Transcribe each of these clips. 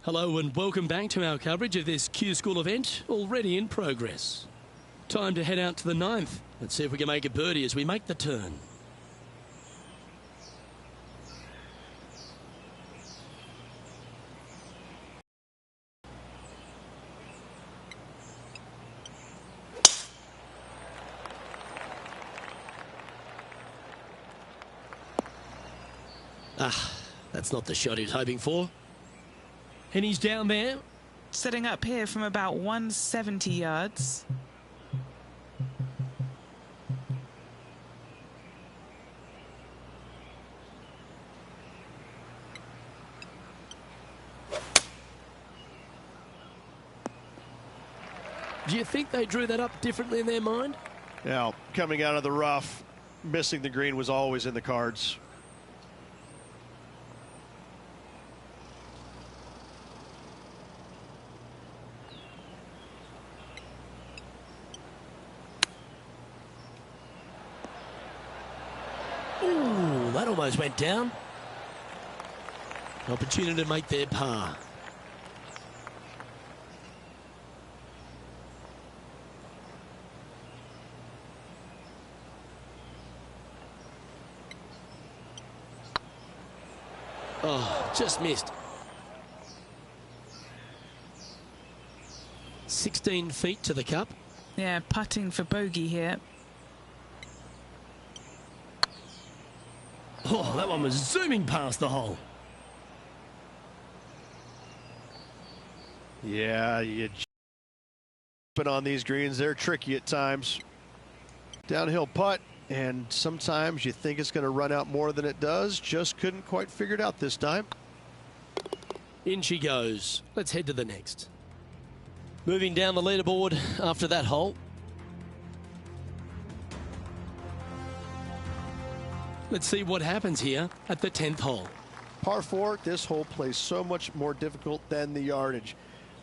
Hello and welcome back to our coverage of this Q School event, already in progress. Time to head out to the 9th. Let's see if we can make a birdie as we make the turn. That's not the shot he was hoping for. And he's down there. Setting up here from about 170 yards. Do you think they drew that up differently in their mind? Now, coming out of the rough, missing the green was always in the cards. Ooh, that almost went down. Opportunity to make their par. Oh, just missed. 16 feet to the cup. Yeah, putting for bogey here. Oh, that one was zooming past the hole. Yeah, you jumping on these greens. They're tricky at times. Downhill putt, and sometimes you think it's going to run out more than it does. Just couldn't quite figure it out this time. In she goes. Let's head to the next. Moving down the leaderboard after that hole. Let's see what happens here at the 10th hole. Par 4, this hole plays so much more difficult than the yardage.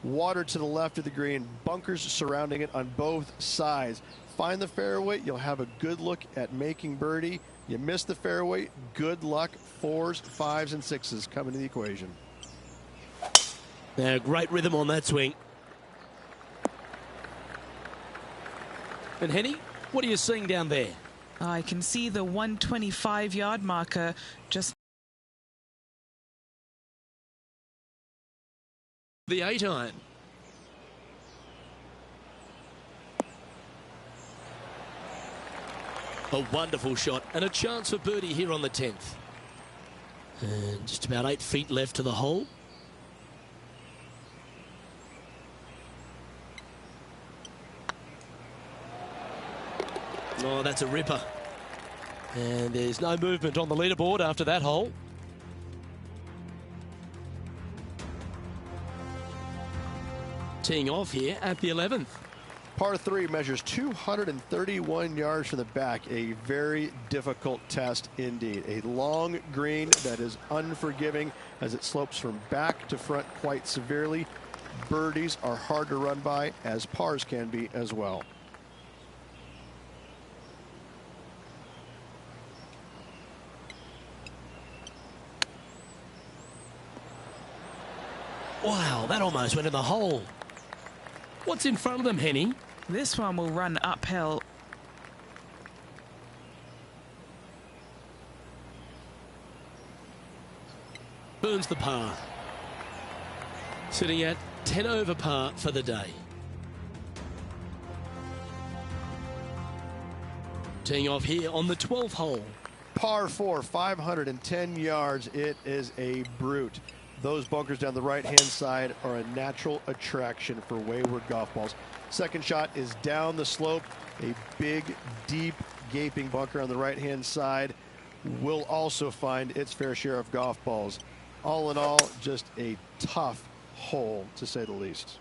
Water to the left of the green, bunkers surrounding it on both sides. Find the fairway, you'll have a good look at making birdie. You miss the fairway, good luck. 4s, 5s, and 6s come into the equation. Now, great rhythm on that swing. And Henny, what are you seeing down there? I can see the 125-yard marker just. The 8-iron. A wonderful shot and a chance for birdie here on the 10th. And just about 8 feet left to the hole. Oh, that's a ripper. And there's no movement on the leaderboard after that hole. Teeing off here at the 11th. Par 3 measures 231 yards from the back. A very difficult test indeed. A long green that is unforgiving as it slopes from back to front quite severely. Birdies are hard to run by, as pars can be as well. Wow, that almost went in the hole. What's in front of them, Henny? This one will run uphill. Burns the par. Sitting at 10 over par for the day. Teeing off here on the 12th hole. Par 4, 510 yards. It is a brute. Those bunkers down the right-hand side are a natural attraction for wayward golf balls. Second shot is down the slope. A big, deep, gaping bunker on the right-hand side will also find its fair share of golf balls. All in all, just a tough hole, to say the least.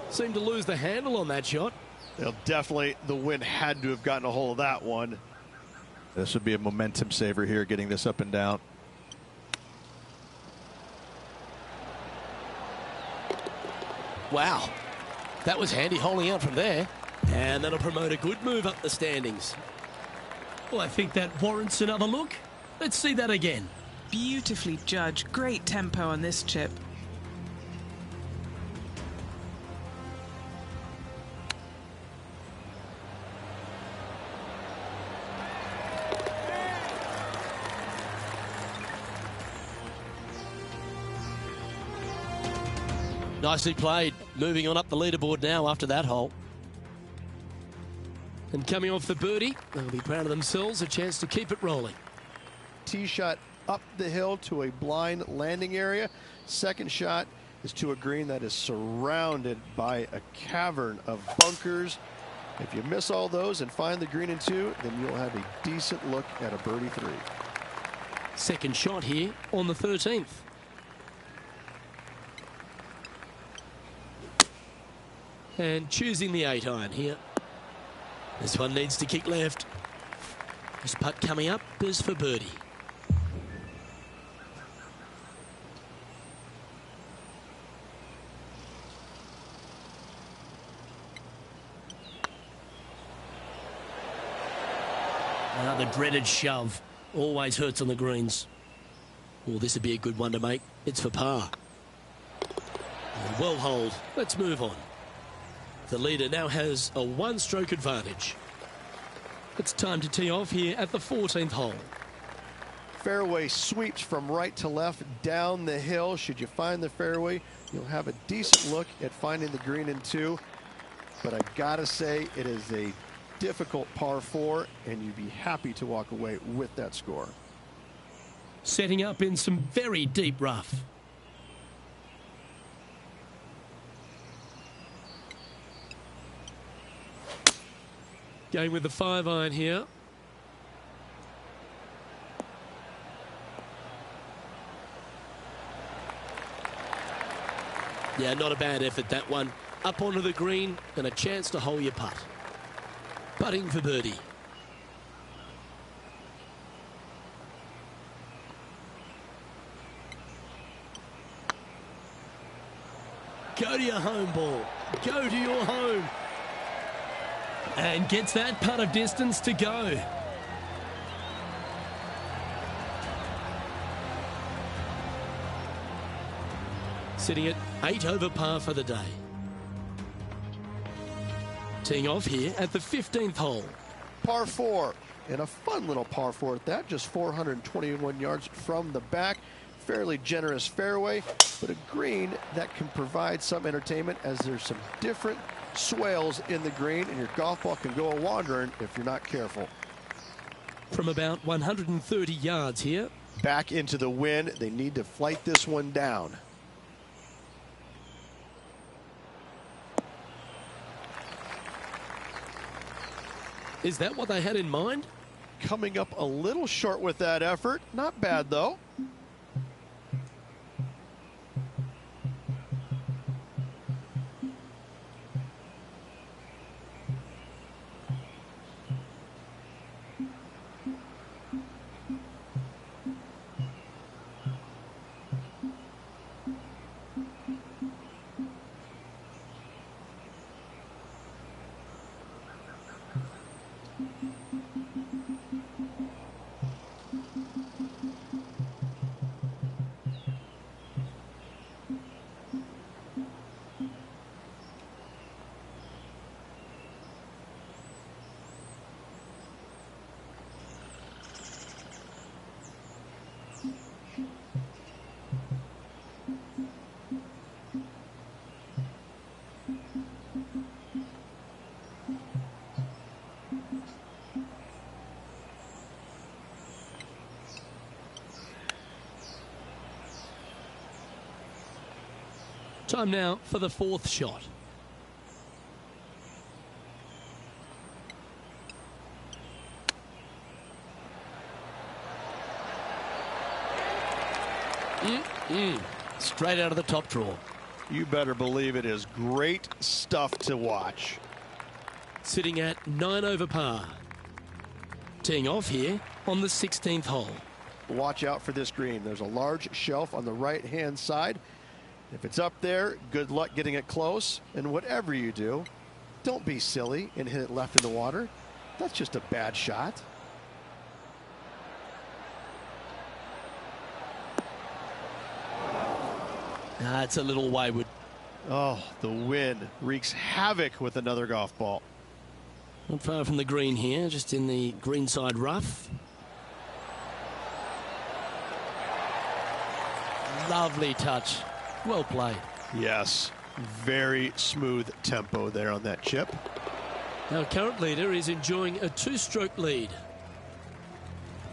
Seemed to lose the handle on that shot. They'll definitely, the wind had to have gotten a hold of that one. This would be a momentum saver here, getting this up and down. Wow, that was handy holding out from there. And that'll promote a good move up the standings. Well, I think that warrants another look. Let's see that again. beautifully judged. Great tempo on this chip. Nicely played. Moving on up the leaderboard now after that hole. And coming off the birdie, they'll be proud of themselves, a chance to keep it rolling. Tee shot up the hill to a blind landing area. Second shot is to a green that is surrounded by a cavern of bunkers. If you miss all those and find the green in 2, then you'll have a decent look at a birdie 3. Second shot here on the 13th. And choosing the 8-iron here. This one needs to kick left. This putt coming up is for birdie. The dreaded shove always hurts on the greens. Oh, this would be a good one to make. It's for par. Well holed. Let's move on. The leader now has a 1-stroke advantage. It's time to tee off here at the 14th hole. Fairway sweeps from right to left down the hill. Should you find the fairway, you'll have a decent look at finding the green in 2. But I gotta say, it is a difficult par 4, and you'd be happy to walk away with that score. Setting up in some very deep rough. Going with the 5-iron here. Yeah, not a bad effort, that one. Up onto the green and a chance to hole your putt. Putting for birdie. Go to your home ball. Go to your home. And gets that putt of distance to go. Sitting at 8 over par for the day. Teeing off here at the 15th hole. Par 4, and a fun little par 4 at that, just 421 yards from the back. Fairly generous fairway, but a green that can provide some entertainment as there's some different swales in the green, and your golf ball can go a-wandering if you're not careful. From about 130 yards here. Back into the wind. They need to flight this one down. Is that what they had in mind? Coming up a little short with that effort. Not bad, though. Time now for the 4th shot. Straight out of the top drawer. You better believe it is great stuff to watch. Sitting at 9 over par. Teeing off here on the 16th hole. Watch out for this green. There's a large shelf on the right-hand side. If it's up there, good luck getting it close. And whatever you do, don't be silly and hit it left in the water. That's just a bad shot. It's a little wayward. Oh, the wind wreaks havoc with another golf ball. Not far from the green here, just in the greenside rough. Lovely touch. Well played. Yes, very smooth tempo there on that chip. Our current leader is enjoying a 2-stroke lead.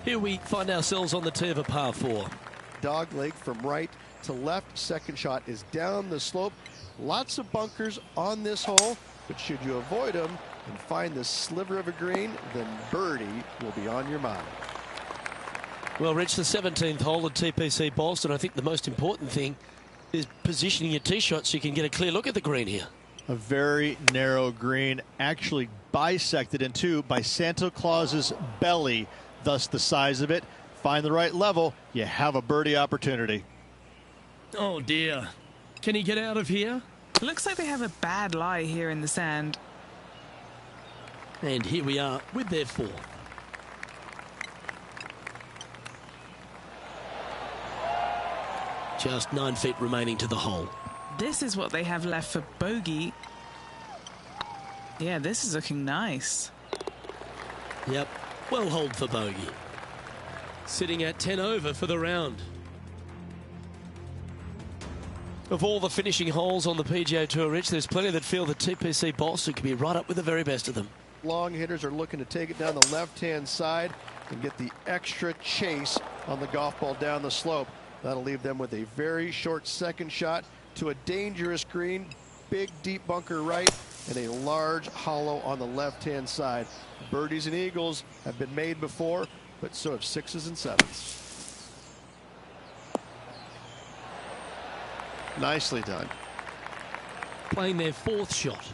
Here we find ourselves on the tee of a par 4. Dog leg from right to left. Second shot is down the slope. Lots of bunkers on this hole, but should you avoid them and find the sliver of a green, then birdie will be on your mind. Well, Rich, the 17th hole at TPC Boston. I think the most important thing is positioning your tee shot so you can get a clear look at the green here. A very narrow green, actually bisected in two by Santa Claus's belly, thus the size of it. Find the right level, you have a birdie opportunity. Oh dear. Can he get out of here? It looks like they have a bad lie here in the sand. And here we are with their 4. Just 9 feet remaining to the hole. This is what they have left for bogey. Yeah, this is looking nice. Yep, well holed for bogey. Sitting at 10 over for the round. Of all the finishing holes on the PGA Tour, Rich, there's plenty that feel that TPC Boston could be right up with the very best of them. Long hitters are looking to take it down the left-hand side and get the extra chase on the golf ball down the slope. That'll leave them with a very short second shot to a dangerous green, big deep bunker right, and a large hollow on the left-hand side. Birdies and eagles have been made before, but so have 6s and 7s. Nicely done. Playing their 4th shot.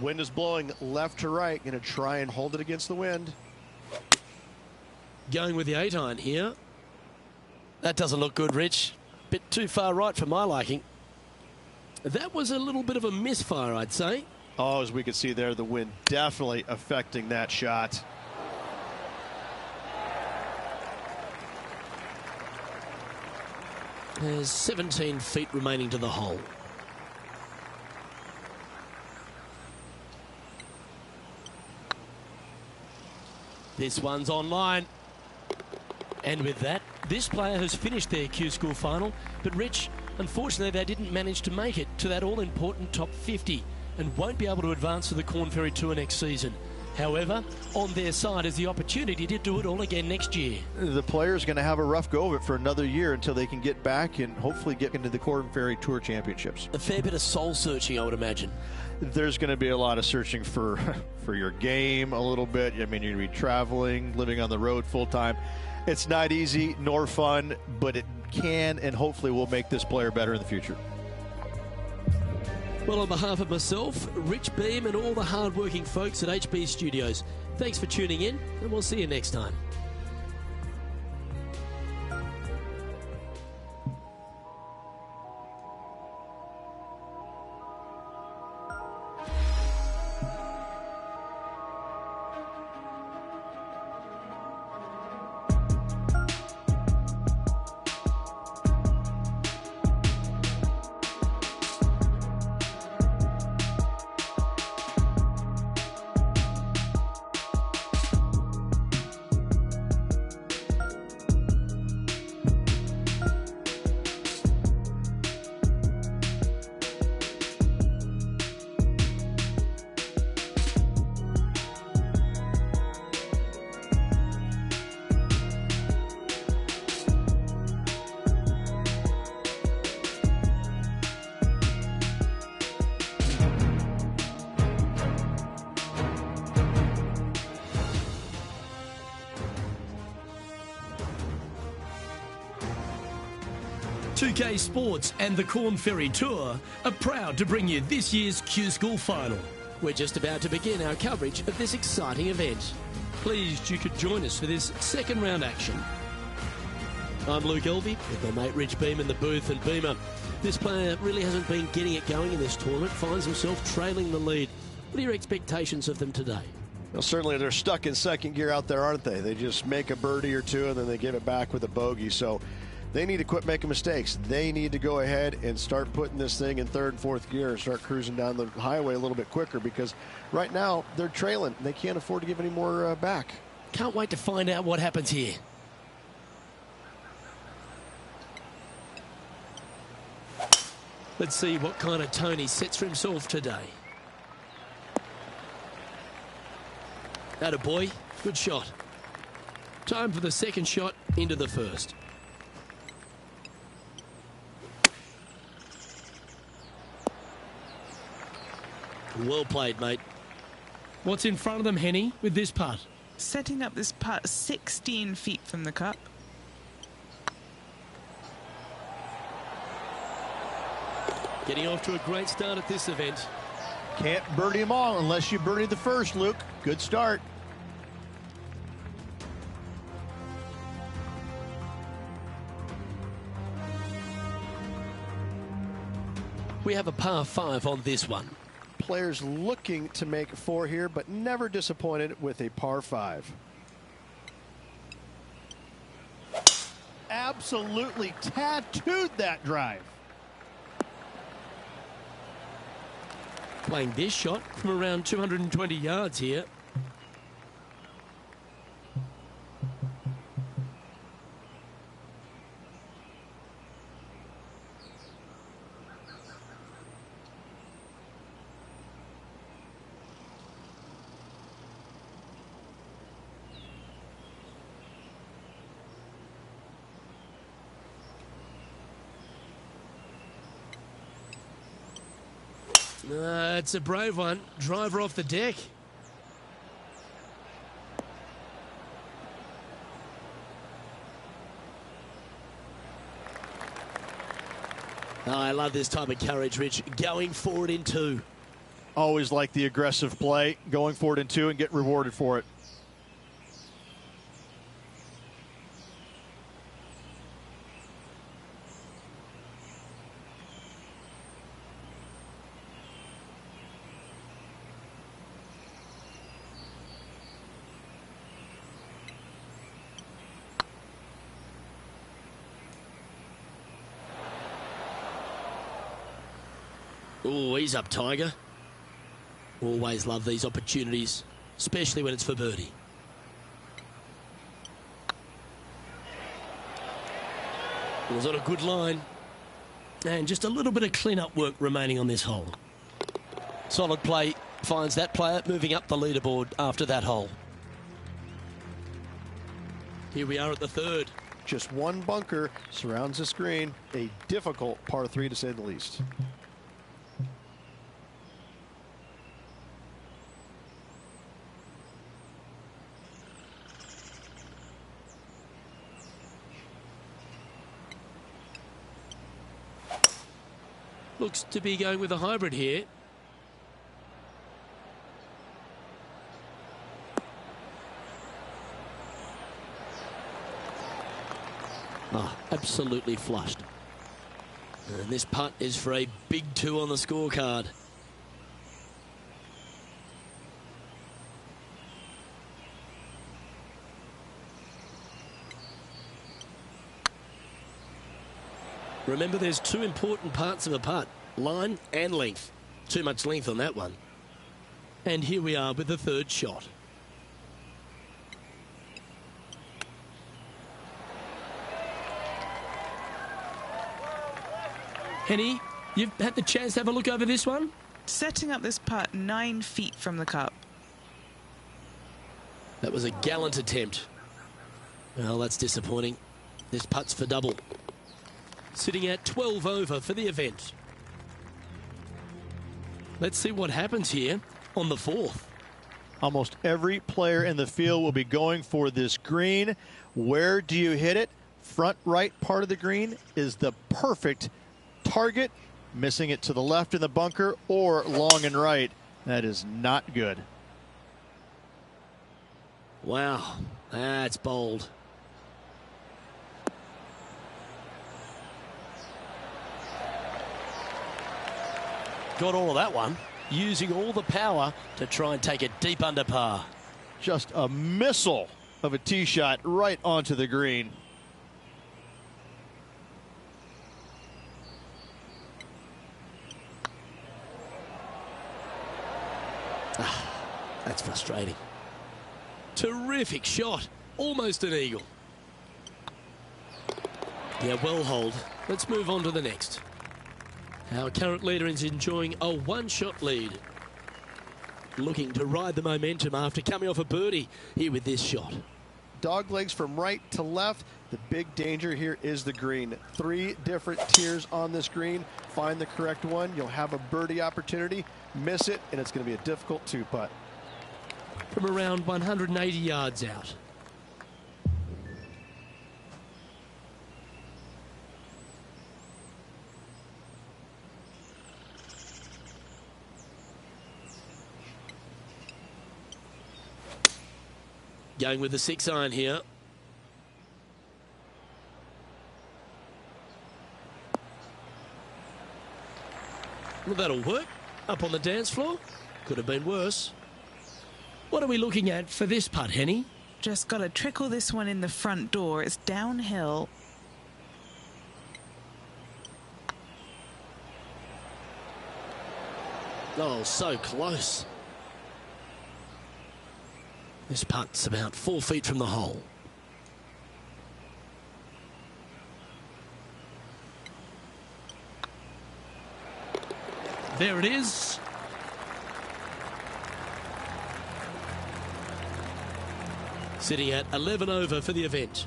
Wind is blowing left to right. Going to try and hold it against the wind. Going with the 8-iron here. That doesn't look good, Rich. Bit too far right for my liking. That was a little bit of a misfire, I'd say. Oh, as we can see there, the wind definitely affecting that shot. There's 17 feet remaining to the hole. This one's online. And with that, this player has finished their Q School final. But Rich, unfortunately, they didn't manage to make it to that all-important top 50 and won't be able to advance to the Korn Ferry Tour next season. However, on their side is the opportunity to do it all again next year. The player's going to have a rough go of it for another year until they can get back and hopefully get into the Korn Ferry Tour Championships. A fair bit of soul-searching, I would imagine. There's going to be a lot of searching for your game a little bit. I mean, you're going to be traveling, living on the road full-time. It's not easy nor fun, but it can and hopefully will make this player better in the future. Well, on behalf of myself, Rich Beam, and all the hard-working folks at HB Studios, thanks for tuning in, and we'll see you next time. PGA2K Sports and the Korn Ferry Tour are proud to bring you this year's Q School Final. We're just about to begin our coverage of this exciting event. Pleased you could join us for this second round action. I'm Luke Elvey with my mate Rich Beam in the booth. And Beamer, this player really hasn't been getting it going in this tournament, finds himself trailing the lead. What are your expectations of them today? Well, certainly they're stuck in second gear out there, aren't they? They just make a birdie or two and then they give it back with a bogey. So they need to quit making mistakes. They need to go ahead and start putting this thing in third and fourth gear and start cruising down the highway a little bit quicker, because right now they're trailing. They can't afford to give any more back. Can't wait to find out what happens here. Let's see what kind of tone he sets for himself today. Attaboy, good shot. Time for the second shot into the first. Well played, mate. What's in front of them, Henny, with this putt? Setting up this putt 16 feet from the cup. Getting off to a great start at this event. Can't birdie them all unless you birdie the first, Luke. Good start. We have a par 5 on this one. Players looking to make 4 here, but never disappointed with a par 5. Absolutely tattooed that drive. Playing this shot from around 220 yards here. It's a brave one. Driver off the deck. Oh, I love this type of courage, Rich. Going forward in 2. Always like the aggressive play, going forward in 2 and get rewarded for it. Oh, he's up, Tiger. Always love these opportunities, especially when it's for birdie. It was on a good line. And just a little bit of clean-up work remaining on this hole. Solid play finds that player moving up the leaderboard after that hole. Here we are at the third. Just one bunker surrounds the screen. A difficult par 3 to say the least. Looks to be going with a hybrid here. Oh, absolutely flushed. And this putt is for a big 2 on the scorecard. Remember, there's 2 important parts of a putt, line and length. Too much length on that one. And here we are with the third shot. Henny, you've had the chance to have a look over this one? Setting up this putt 9 feet from the cup. That was a gallant attempt. Well, that's disappointing. This putt's for double. Sitting at 12 over for the event. Let's see what happens here on the 4th. Almost every player in the field will be going for this green. Where do you hit it? Front right part of the green is the perfect target. Missing it to the left in the bunker or long and right. That is not good. Wow, that's bold. Got all of that one, using all the power to try and take it deep under par. Just a missile of a tee shot right onto the green. That's frustrating. Terrific shot. Almost an eagle. Yeah, well hold. Let's move on to the next. Our current leader is enjoying a one-shot lead. Looking to ride the momentum after coming off a birdie here with this shot. Dog legs from right to left. The big danger here is the green. 3 different tiers on this green. Find the correct one. You'll have a birdie opportunity. Miss it, and it's going to be a difficult 2-putt. From around 180 yards out. Going with the 6-iron here. Well, that'll work. Up on the dance floor. Could have been worse. What are we looking at for this putt, Henny? Just got to trickle this one in the front door. It's downhill. Oh, so close. This putt's about 4 feet from the hole. There it is. Sitting at 11 over for the event.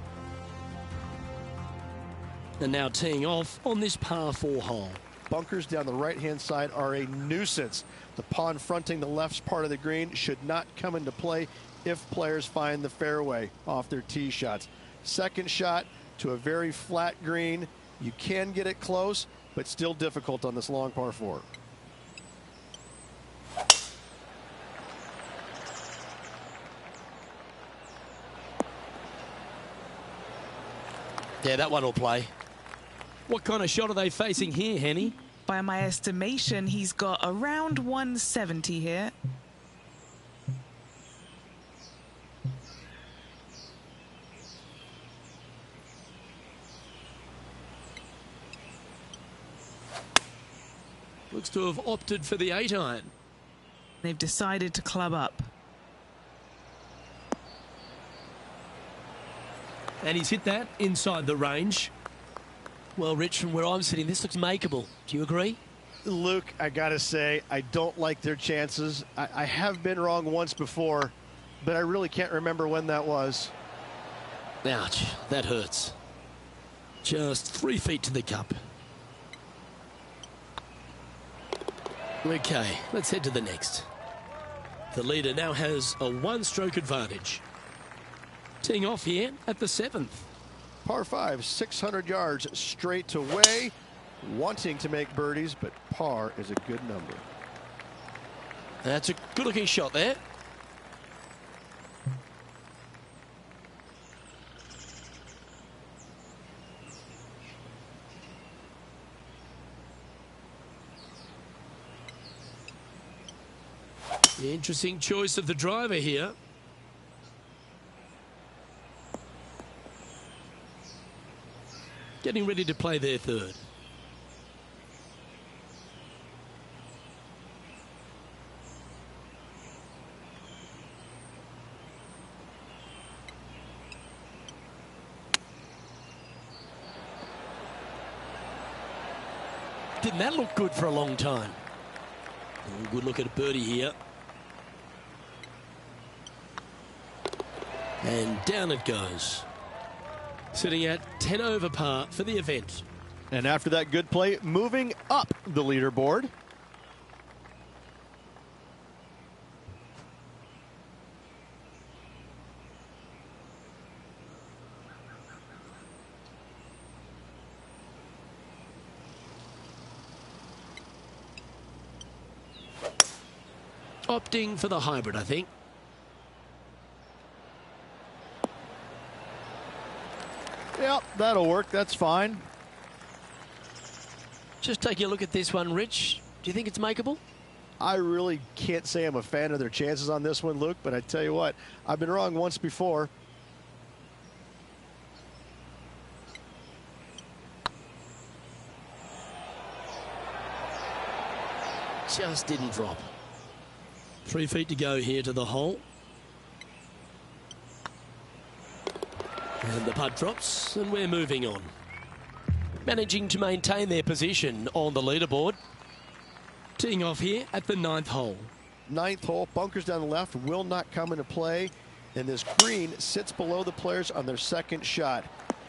And now teeing off on this par 4 hole. Bunkers down the right-hand side are a nuisance. The pond fronting the left part of the green should not come into play if players find the fairway off their tee shots. Second shot to a very flat green. You can get it close, but still difficult on this long par 4. Yeah, that one will play. What kind of shot are they facing here, Henny? By my estimation, he's got around 170 here. Looks to have opted for the 8-iron. They've decided to club up. And he's hit that inside the range. Well, Rich, from where I'm sitting, this looks makeable. Do you agree? Luke, I gotta say, I don't like their chances. I have been wrong once before, but I really can't remember when that was. Ouch, that hurts. Just 3 feet to the cup. Okay, let's head to the next. The leader now has a 1-stroke advantage. Teeing off here at the 7th. Par 5, 600 yards straight away. Wanting to make birdies, but par is a good number. That's a good-looking shot there. The interesting choice of the driver here. Getting ready to play their 3rd. Didn't that look good for a long time? Good look at a birdie here. And down it goes. Sitting at 10 over par for the event. And after that good play, moving up the leaderboard. Opting for the hybrid, I think. Yep, that'll work. That's fine. Just taking a look at this one, Rich. Do you think it's makeable? I really can't say I'm a fan of their chances on this one, Luke, but I tell you what, I've been wrong once before. Just didn't drop. 3 feet to go here to the hole. And the putt drops, and we're moving on. Managing to maintain their position on the leaderboard. Teeing off here at the 9th hole. 9th hole, bunkers down the left will not come into play, and this green sits below the players on their second shot.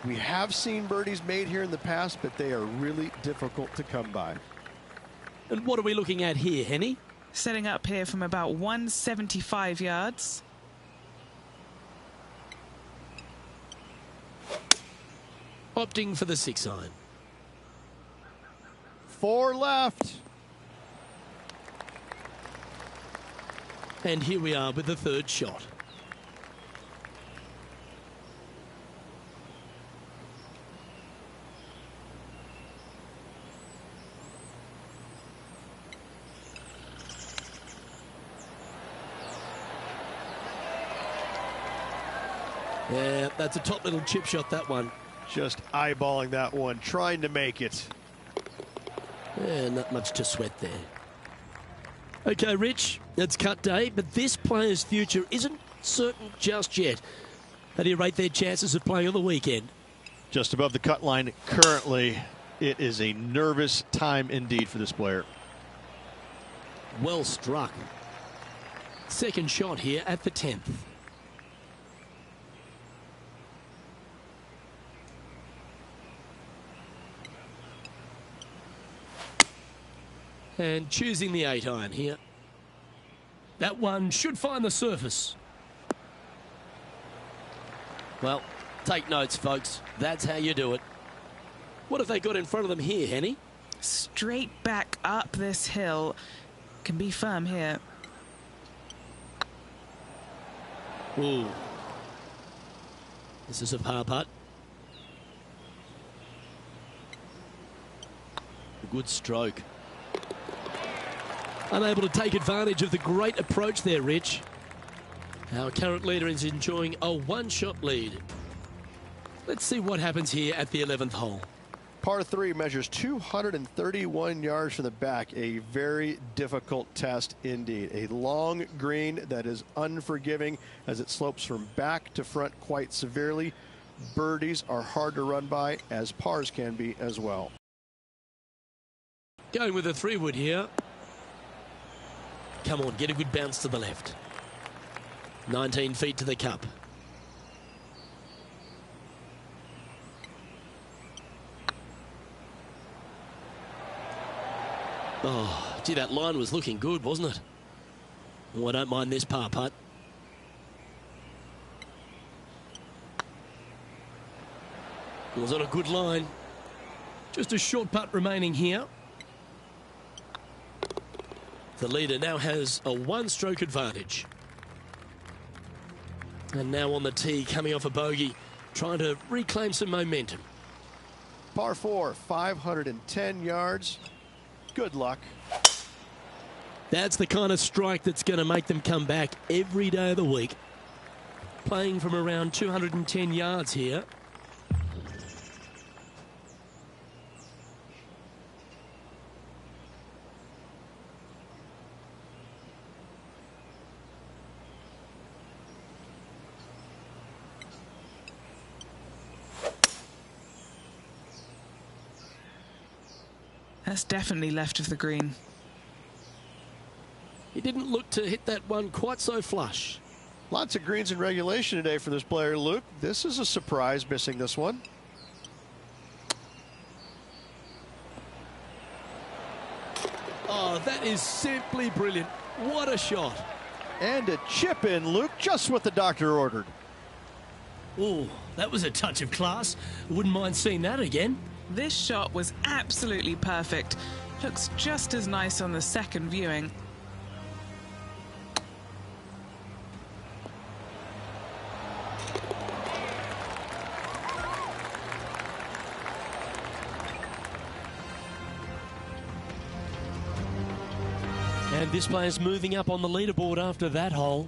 We have seen birdies made here in the past, but they are really difficult to come by. And what are we looking at here, Henny? Setting up here from about 175 yards. Opting for the 6-iron. 4 left. And here we are with the 3rd shot. Yeah, that's a top little chip shot, that one. Just eyeballing that one, trying to make it. Yeah, not much to sweat there. Okay, Rich, it's cut day, but this player's future isn't certain just yet. How do you rate their chances of playing on the weekend? Just above the cut line currently. It is a nervous time indeed for this player. Well struck. 2nd shot here at the 10th. And choosing the 8-iron here. That one should find the surface. Well, take notes, folks. That's how you do it. What have they got in front of them here, Henny? Straight back up this hill. Can be firm here. Ooh. This is a par putt. A good stroke. Unable to take advantage of the great approach there, Rich. Our current leader is enjoying a 1-shot lead. Let's see what happens here at the 11th hole. Par 3 measures 231 yards from the back. A very difficult test indeed. A long green that is unforgiving as it slopes from back to front quite severely. Birdies are hard to run by, as pars can be as well. Going with a 3-wood here. Come on, get a good bounce to the left. 19 feet to the cup. Oh, gee, that line was looking good, wasn't it? Oh, I don't mind this par putt. It was on a good line. Just a short putt remaining here. The leader now has a 1-stroke advantage. And now on the tee, coming off a bogey, trying to reclaim some momentum. Par 4, 510 yards. Good luck. That's the kind of strike that's going to make them come back every day of the week. Playing from around 210 yards here. That's definitely left of the green. He didn't look to hit that one quite so flush. Lots of greens in regulation today for this player, Luke. This is a surprise, missing this one. Oh, that is simply brilliant. What a shot. And a chip in, Luke, just what the doctor ordered. Oh, that was a touch of class. Wouldn't mind seeing that again. This shot was absolutely perfect. Looks just as nice on the second viewing. And this player's moving up on the leaderboard after that hole.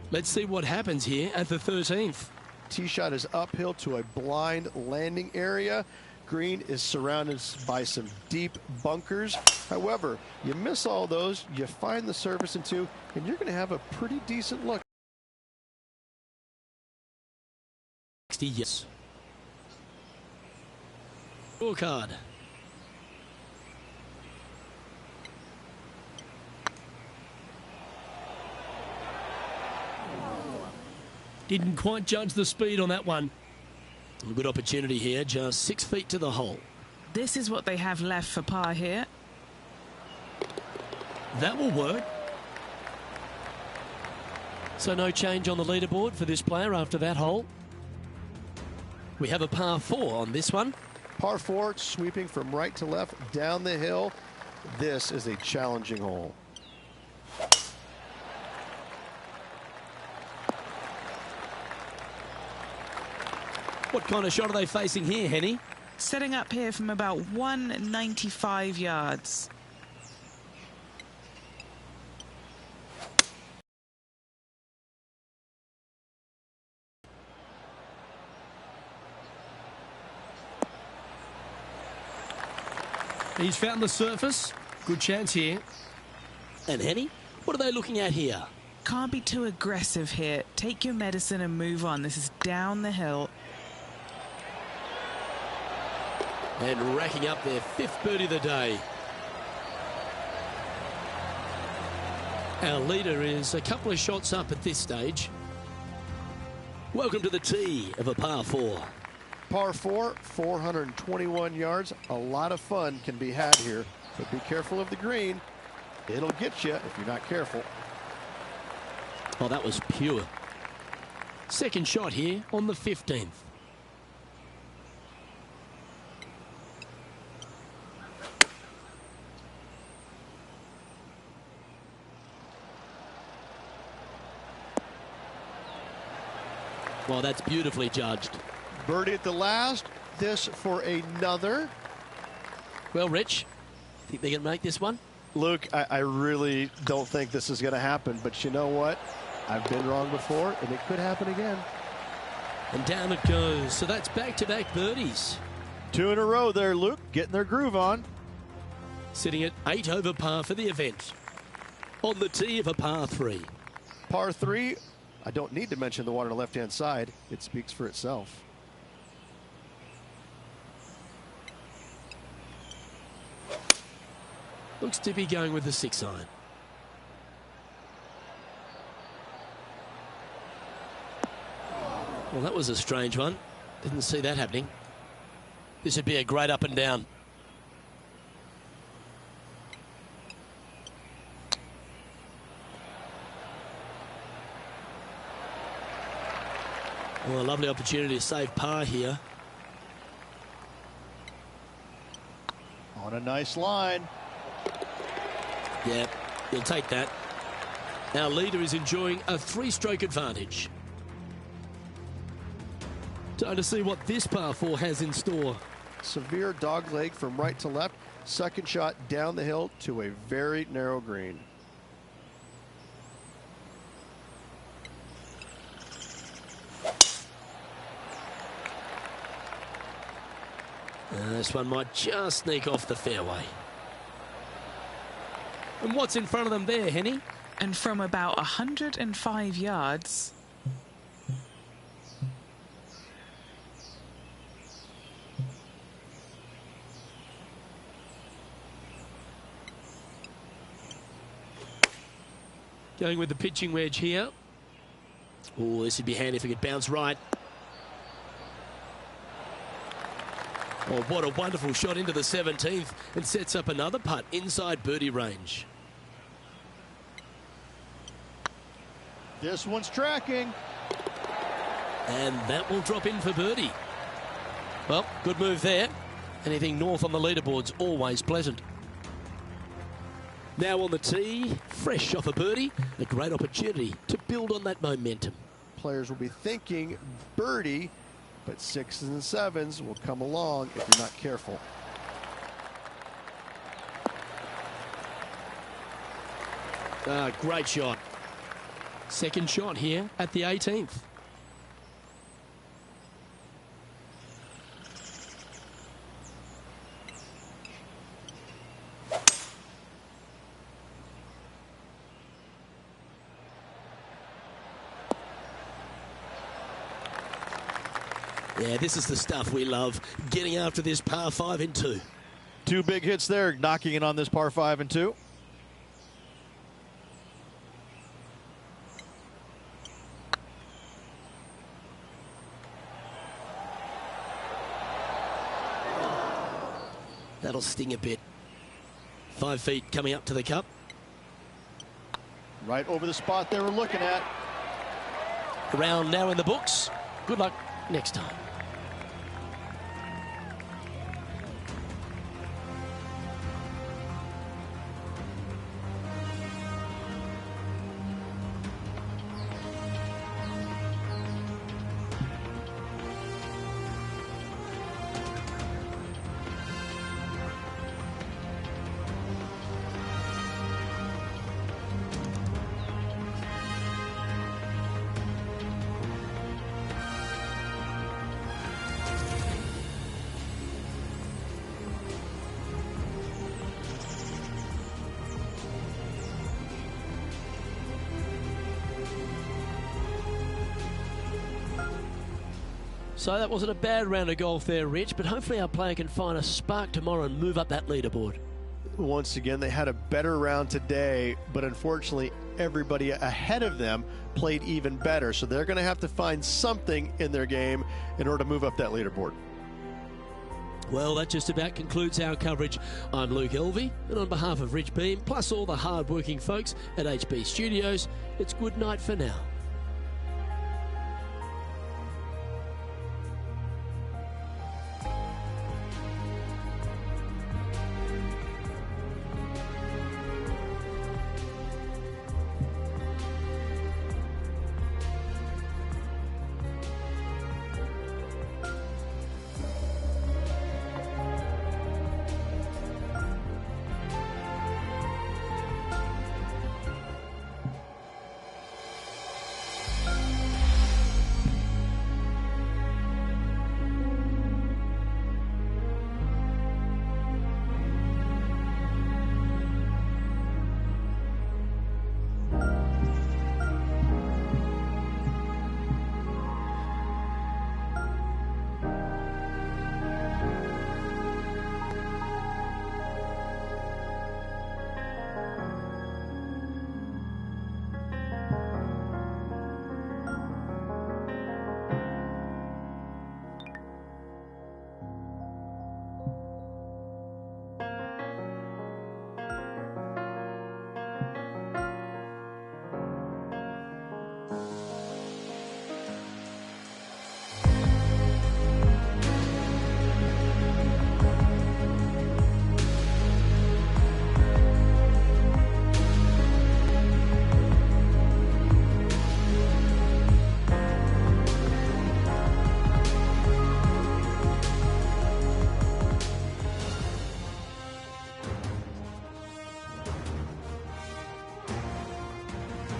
Let's see what happens here at the 13th. Tee shot is uphill to a blind landing area. green is surrounded by some deep bunkers. However, you miss all those, you find the surface in two, and you're going to have a pretty decent look. 60 years. Scorecard. Didn't quite judge the speed on that one. A good opportunity here, just 6 feet to the hole. This is what they have left for par here. That will work. So no change on the leaderboard for this player after that hole. We have a par 4 on this one. Par 4, sweeping from right to left down the hill. This is a challenging hole. What kind of shot are they facing here, Henny? Setting up here from about 195 yards. He's found the surface. Good chance here. And Henny, what are they looking at here? Can't be too aggressive here. Take your medicine and move on. This is down the hill. And racking up their 5th birdie of the day. Our leader is a couple of shots up at this stage. Welcome to the tee of a par 4. Par 4, 421 yards. A lot of fun can be had here, but be careful of the green. It'll get you if you're not careful. Oh, that was pure. Second shot here on the 15th. Well, that's beautifully judged. Birdie at the last. This for another. Well, Rich, think they can make this one? Luke, I really don't think this is going to happen, but you know what? I've been wrong before, and it could happen again. And down it goes. So that's back-to-back birdies. 2 in a row there, Luke, getting their groove on. Sitting at 8 over par for the event. On the tee of a par 3. Par 3, I don't need to mention the one on the left-hand side. It speaks for itself. Looks to be going with the 6-iron. Well, that was a strange one. Didn't see that happening. This would be a great up and down. Well, a lovely opportunity to save par here. On a nice line. Yeah, he'll take that. Our leader is enjoying a 3-stroke advantage. Time to see what this par 4 has in store. Severe dog leg from right to left. Second shot down the hill to a very narrow green. This one might just sneak off the fairway. And what's in front of them there, Henny? And from about 105 yards... Going with the pitching wedge here. Oh, this would be handy if it could bounce right. Oh, what a wonderful shot into the 17th and sets up another putt inside birdie range. This one's tracking. And that will drop in for birdie. Well, good move there. Anything north on the leaderboard's always pleasant. Now on the tee, fresh off a birdie, a great opportunity to build on that momentum. Players will be thinking birdie, but 6s and 7s will come along if you're not careful. Great shot. Second shot here at the 18th. Yeah, this is the stuff we love, getting after this par 5 in 2. 2 big hits there, knocking it on this par 5 and 2. That'll sting a bit. 5 feet coming up to the cup. Right over the spot they were looking at. Round now in the books. Good luck next time. So that wasn't a bad round of golf there, Rich, but hopefully our player can find a spark tomorrow and move up that leaderboard. Once again, they had a better round today, but unfortunately, everybody ahead of them played even better. So they're going to have to find something in their game in order to move up that leaderboard. Well, that just about concludes our coverage. I'm Luke Elvey, and on behalf of Rich Beam, plus all the hard-working folks at HB Studios, it's good night for now.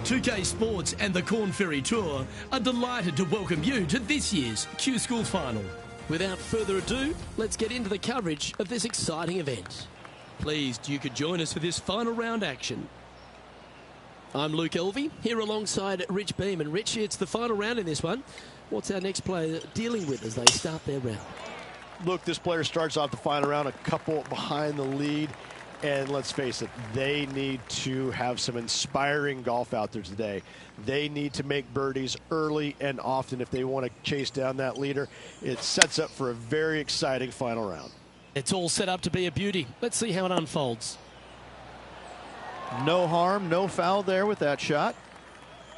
PGA2K Sports and the Korn Ferry Tour are delighted to welcome you to this year's Q School Final. Without further ado, let's get into the coverage of this exciting event. Pleased you could join us for this final round action. I'm Luke Elvey, here alongside Rich Beam. And Rich, it's the final round in this one. What's our next player dealing with as they start their round? Look, this player starts off the final round a couple behind the lead. And let's face it, they need to have some inspiring golf out there today. They need to make birdies early and often if they want to chase down that leader. It sets up for a very exciting final round. It's all set up to be a beauty. Let's see how it unfolds. No harm, no foul there with that shot.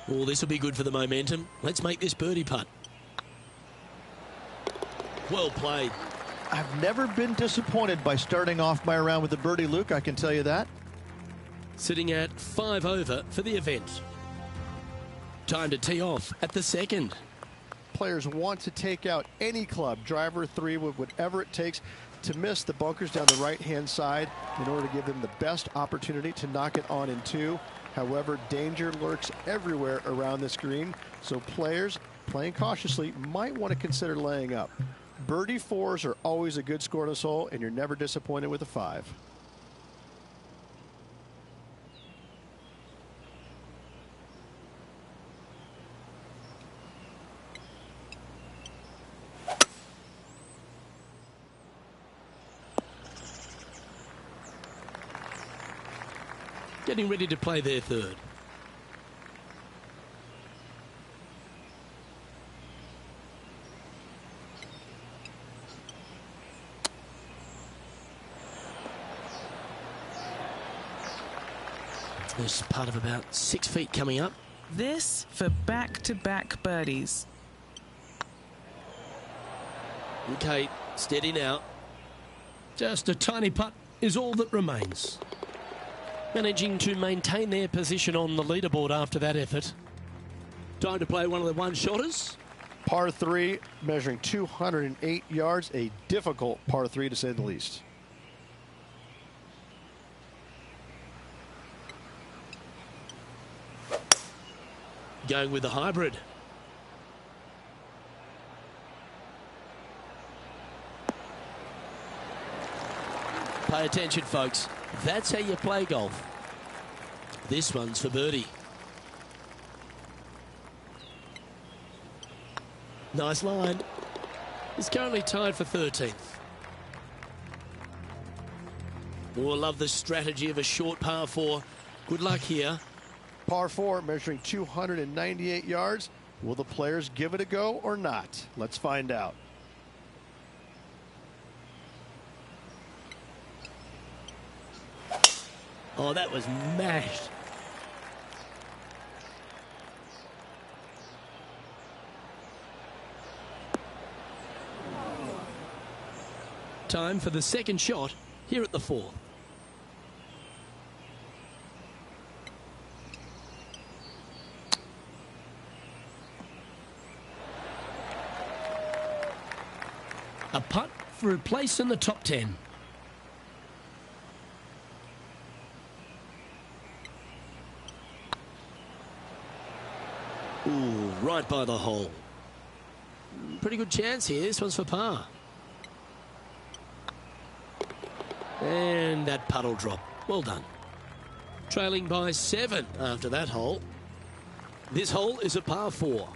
Oh, this will be good for the momentum. Let's make this birdie putt. Well played. I've never been disappointed by starting off my round with a birdie, Luke, I can tell you that. Sitting at 5 over for the event. Time to tee off at the second. Players want to take out any club, driver, 3, with whatever it takes to miss the bunkers down the right-hand side in order to give them the best opportunity to knock it on in 2. However, danger lurks everywhere around this green, so players playing cautiously might want to consider laying up. Birdie 4s are always a good score in this hole, and you're never disappointed with a 5. getting ready to play their third. There's part of about 6 feet coming up. This for back-to-back birdies. Okay, steady now. Just a tiny putt is all that remains. Managing to maintain their position on the leaderboard after that effort. Time to play one of the one-shotters. Par 3, measuring 208 yards. A difficult par 3 to say the least. Going with the hybrid. Pay attention, folks. That's how you play golf. This one's for birdie. Nice line. He's currently tied for 13th. Oh, I love the strategy of a short par 4. Good luck here. Par 4, measuring 298 yards. Will the players give it a go or not? Let's find out. Oh, that was mashed. Time for the second shot here at the 4th. A putt for a place in the top 10. Ooh, right by the hole. Pretty good chance here. This one's for par. And that putt'll drop. Well done. Trailing by 7 after that hole. This hole is a par 4.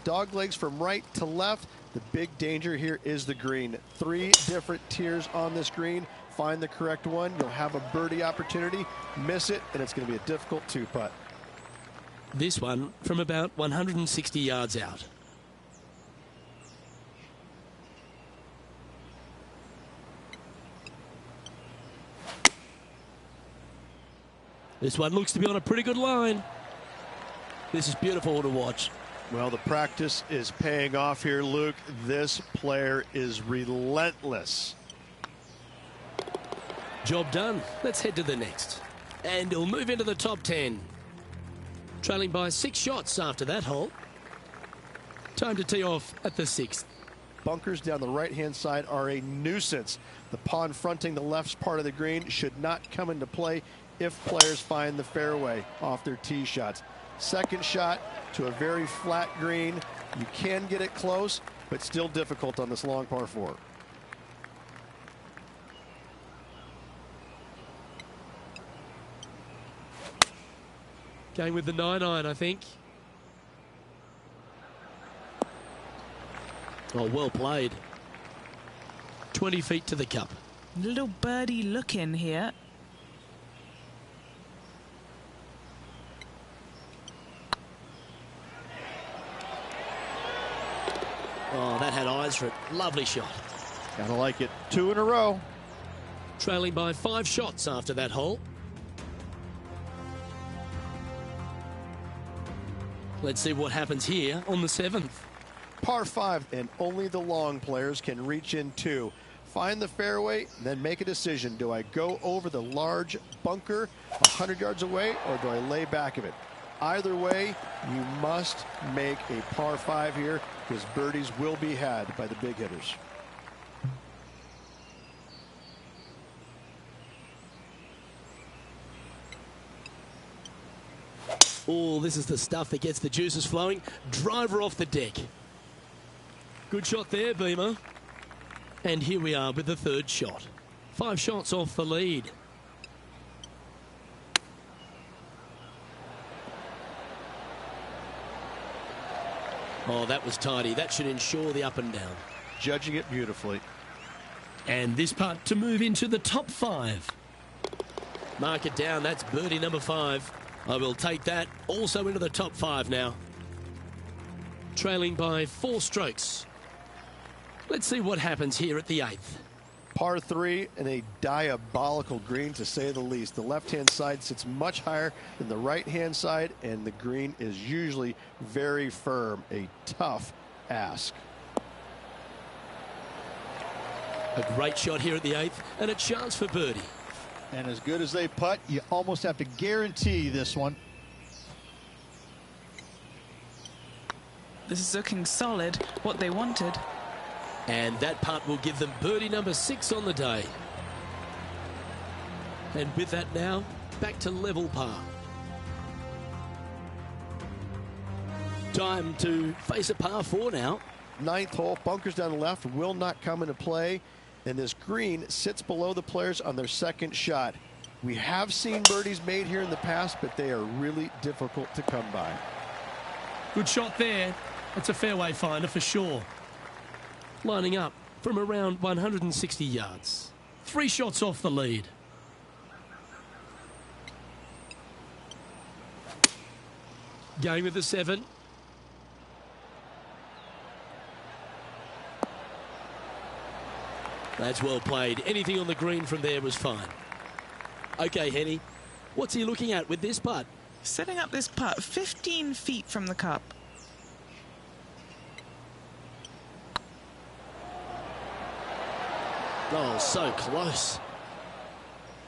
Dog legs from right to left. The big danger here is the green. 3 different tiers on this green. Find the correct one. You'll have a birdie opportunity. Miss it, and it's going to be a difficult 2-putt. This one from about 160 yards out. This one looks to be on a pretty good line. This is beautiful to watch. Well, the practice is paying off here, Luke. This player is relentless. Job done. Let's head to the next. And he'll move into the top 10. Trailing by 6 shots after that hole. Time to tee off at the 6th. Bunkers down the right-hand side are a nuisance. The pond fronting the left part of the green should not come into play if players find the fairway off their tee shots. Second shot to a very flat green. You can get it close, but still difficult on this long par 4. Going with the 9-iron, I think. Oh, well played. 20 feet to the cup. Little birdie look in here. Oh, that had eyes for it. Lovely shot. Gotta like it. 2 in a row. Trailing by 5 shots after that hole. Let's see what happens here on the 7th. Par 5, and only the long players can reach in 2. Find the fairway, then make a decision. Do I go over the large bunker 100 yards away, or do I lay back of it? Either way, you must make a par 5 here, because birdies will be had by the big hitters. Oh, this is the stuff that gets the juices flowing. Driver off the deck. Good shot there, Beamer. And here we are with the 3rd shot. 5 shots off the lead. Oh, that was tidy. That should ensure the up and down. Judging it beautifully. And this putt to move into the top 5. Mark it down. That's birdie number 5. I will take that also into the top 5 now. Trailing by 4 strokes. Let's see what happens here at the 8th. Par 3 and a diabolical green, to say the least. The left-hand side sits much higher than the right-hand side, and the green is usually very firm. A tough ask. A great shot here at the 8th, and a chance for birdie. And as good as they putt, you almost have to guarantee this one. This is looking solid, what they wanted. And that putt will give them birdie number 6 on the day. And with that now, back to level par. Time to face a par 4 now. 9th hole, bunkers down the left will not come into play, and this green sits below the players on their second shot. We have seen birdies made here in the past, but they are really difficult to come by. Good shot there. That's a fairway finder for sure. Lining up from around 160 yards. 3 shots off the lead. Going with the 7. That's well played. Anything on the green from there was fine. Okay, Henny, what's he looking at with this putt? Setting up this putt 15 feet from the cup. Oh, so close.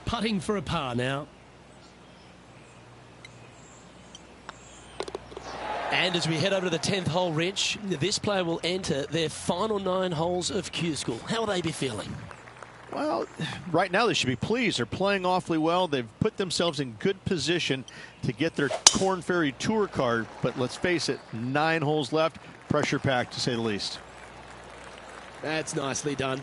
Putting for a par now. And as we head over to the 10th hole, Rich, this player will enter their final 9 holes of Q School. How will they be feeling? Well, right now they should be pleased. They're playing awfully well. They've put themselves in good position to get their Korn Ferry Tour card. But let's face it, 9 holes left. Pressure packed, to say the least. That's nicely done.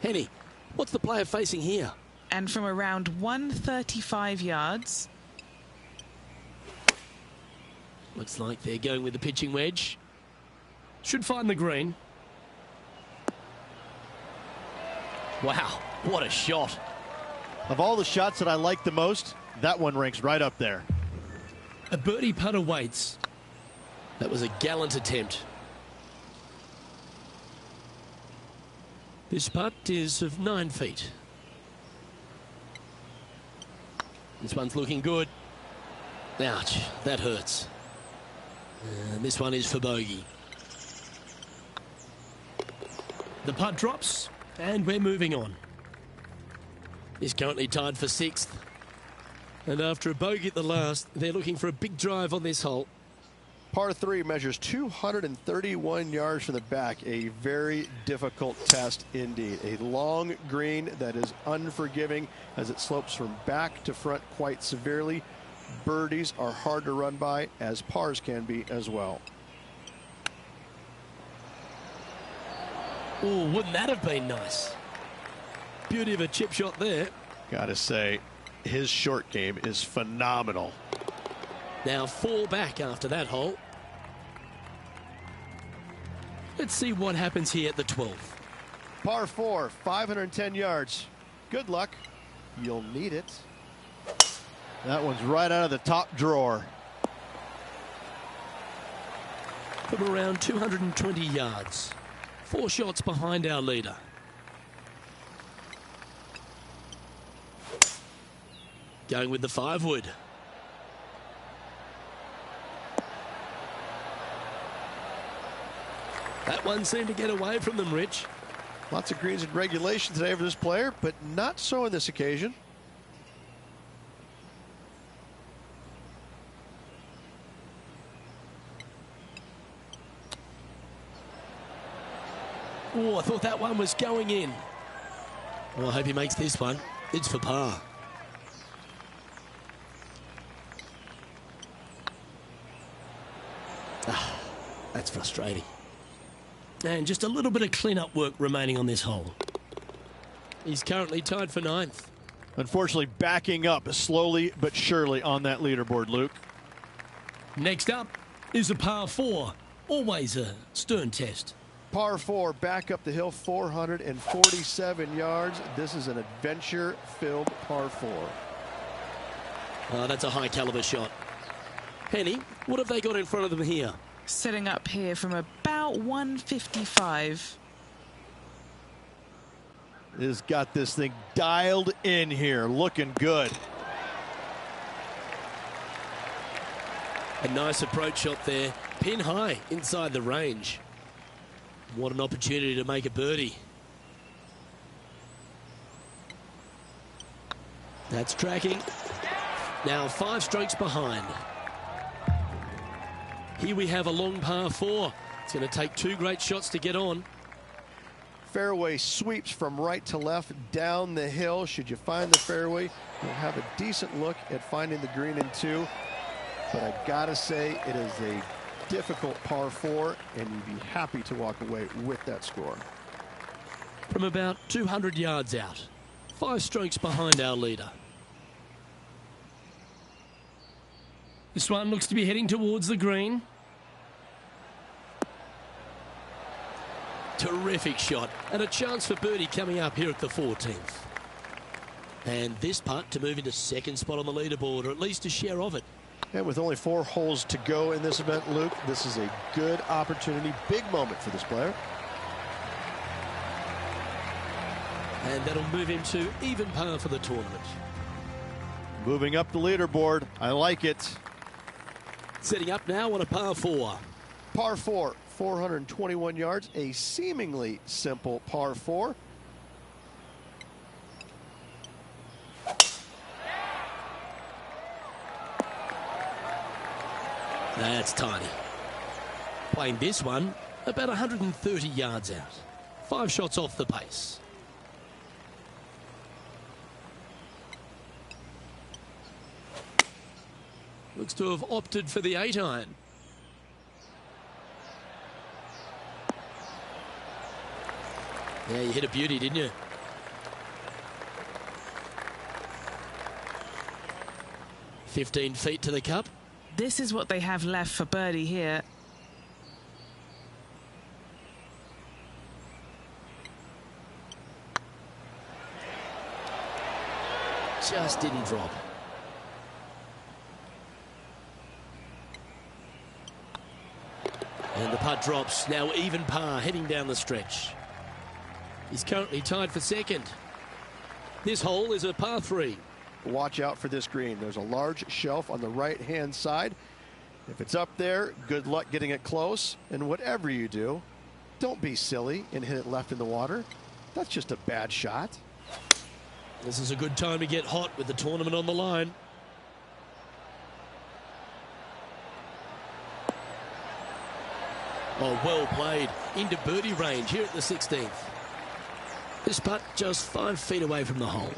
Henny, what's the player facing here? And from around 135 yards. Looks like they're going with the pitching wedge. Should find the green. Wow, what a shot. Of all the shots that I like the most, that one ranks right up there. A birdie putt awaits. That was a gallant attempt. This putt is of 9 feet. This one's looking good. Ouch, that hurts. And this one is for bogey. The putt drops, and we're moving on. He's currently tied for 6th. And after a bogey at the last, they're looking for a big drive on this hole. Par 3 measures 231 yards from the back. A very difficult test indeed. A long green that is unforgiving as it slopes from back to front quite severely. Birdies are hard to run by, as pars can be as well. Oh, wouldn't that have been nice? Beauty of a chip shot there. Gotta say, his short game is phenomenal. Now 4 back after that hole. Let's see what happens here at the 12th. Par 4, 510 yards. Good luck. You'll need it. That one's right out of the top drawer. From around 220 yards. 4 shots behind our leader. Going with the 5 wood. That one seemed to get away from them, Rich. Lots of greens in regulation today for this player, but not so on this occasion. Oh, I thought that one was going in. Well, I hope he makes this one. It's for par. That's frustrating. And just a little bit of clean-up work remaining on this hole. He's currently tied for 9th. Unfortunately, backing up slowly but surely on that leaderboard, Luke. Next up is a par 4. Always a stern test. Par 4, back up the hill, 447 yards. This is an adventure-filled par 4. Oh, that's a high-caliber shot. Henny, what have they got in front of them here? Setting up here from about 155. Has got this thing dialed in here, looking good. A nice approach shot there, pin high inside the range. What an opportunity to make a birdie. That's tracking. Now 5 strokes behind. Here we have a long par 4. It's going to take 2 great shots to get on. Fairway sweeps from right to left down the hill. Should you find the fairway, you'll have a decent look at finding the green in 2. But I gotta say, it is a difficult par 4, and you'd be happy to walk away with that score. From about 200 yards out, 5 strokes behind our leader. This one looks to be heading towards the green. Terrific shot, and a chance for birdie coming up here at the 14th. And this putt to move into 2nd spot on the leaderboard, or at least a share of it. And with only 4 holes to go in this event, Luke, this is a good opportunity, big moment for this player. And that'll move him to even par for the tournament. Moving up the leaderboard. I like it. Setting up now on a par 4. Par 4, 421 yards, a seemingly simple par 4. That's tiny. Playing this one about 130 yards out. 5 shots off the pace. Looks to have opted for the 8-iron. Yeah, you hit a beauty, didn't you? "15 feet to the cup." This is what they have left for birdie here. Just didn't drop. And the putt drops. Now even par, heading down the stretch. He's currently tied for 2nd. This hole is a par 3. Watch out for this green. There's a large shelf on the right-hand side. If it's up there, good luck getting it close. And whatever you do, don't be silly and hit it left in the water. That's just a bad shot. This is a good time to get hot with the tournament on the line. Oh, well played. Into birdie range here at the 16th. This putt just 5 feet away from the hole.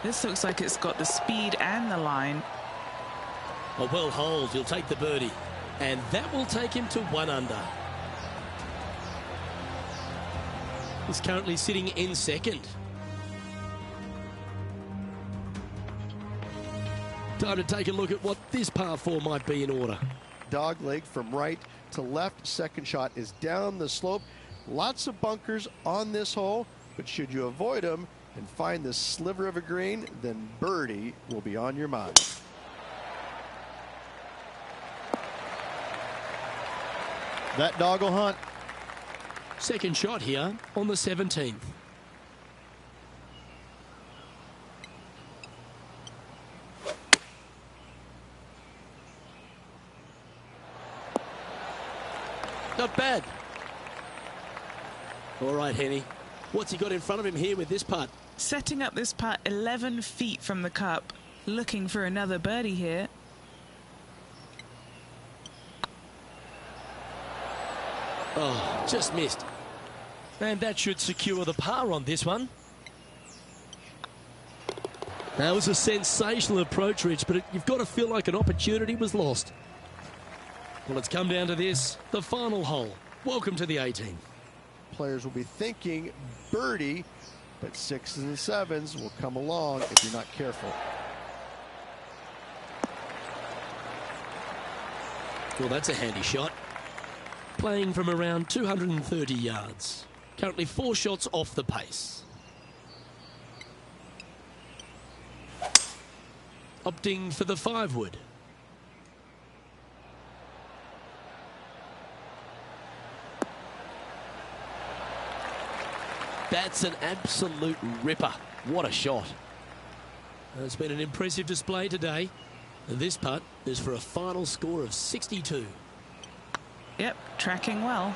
This looks like it's got the speed and the line. A well holed, he'll take the birdie. And that will take him to 1 under. He's currently sitting in 2nd. Time to take a look at what this par 4 might be in order. Dog leg from right to left. 2nd shot is down the slope. Lots of bunkers on this hole, but should you avoid them and find this sliver of a green, then birdie will be on your mind. That dog will hunt. 2nd shot here on the 17th. Not bad. All right, Henny. What's he got in front of him here with this putt? Setting up this putt 11 feet from the cup. Looking for another birdie here. Oh, just missed. And that should secure the par on this one. That was a sensational approach, Rich, but you've got to feel like an opportunity was lost. Well, it's come down to this, the final hole. Welcome to the 18th. Players will be thinking birdie, but 6s and 7s will come along if you're not careful. Well, that's a handy shot. playing from around 230 yards. Currently 4 shots off the pace. Opting for the 5-wood. That's an absolute ripper. What a shot. It's been an impressive display today. This putt is for a final score of 62. Yep, tracking well.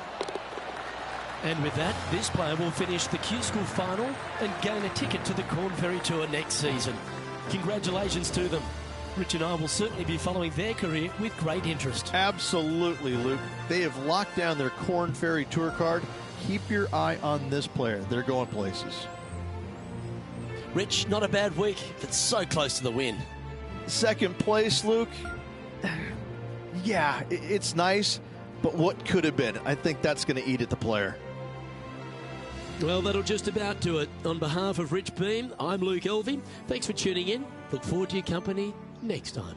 And with that, this player will finish the Q School final and gain a ticket to the Korn Ferry Tour next season. Congratulations to them. Rich and I will certainly be following their career with great interest. Absolutely, Luke. They have locked down their Korn Ferry Tour card. Keep your eye on this player. They're going places. Rich, not a bad week, but so close to the win. Second place, Luke. Yeah, it's nice, but what could have been? I think that's going to eat at the player. Well, that'll just about do it. On behalf of Rich Beam, I'm Luke Elvey. Thanks for tuning in. Look forward to your company next time.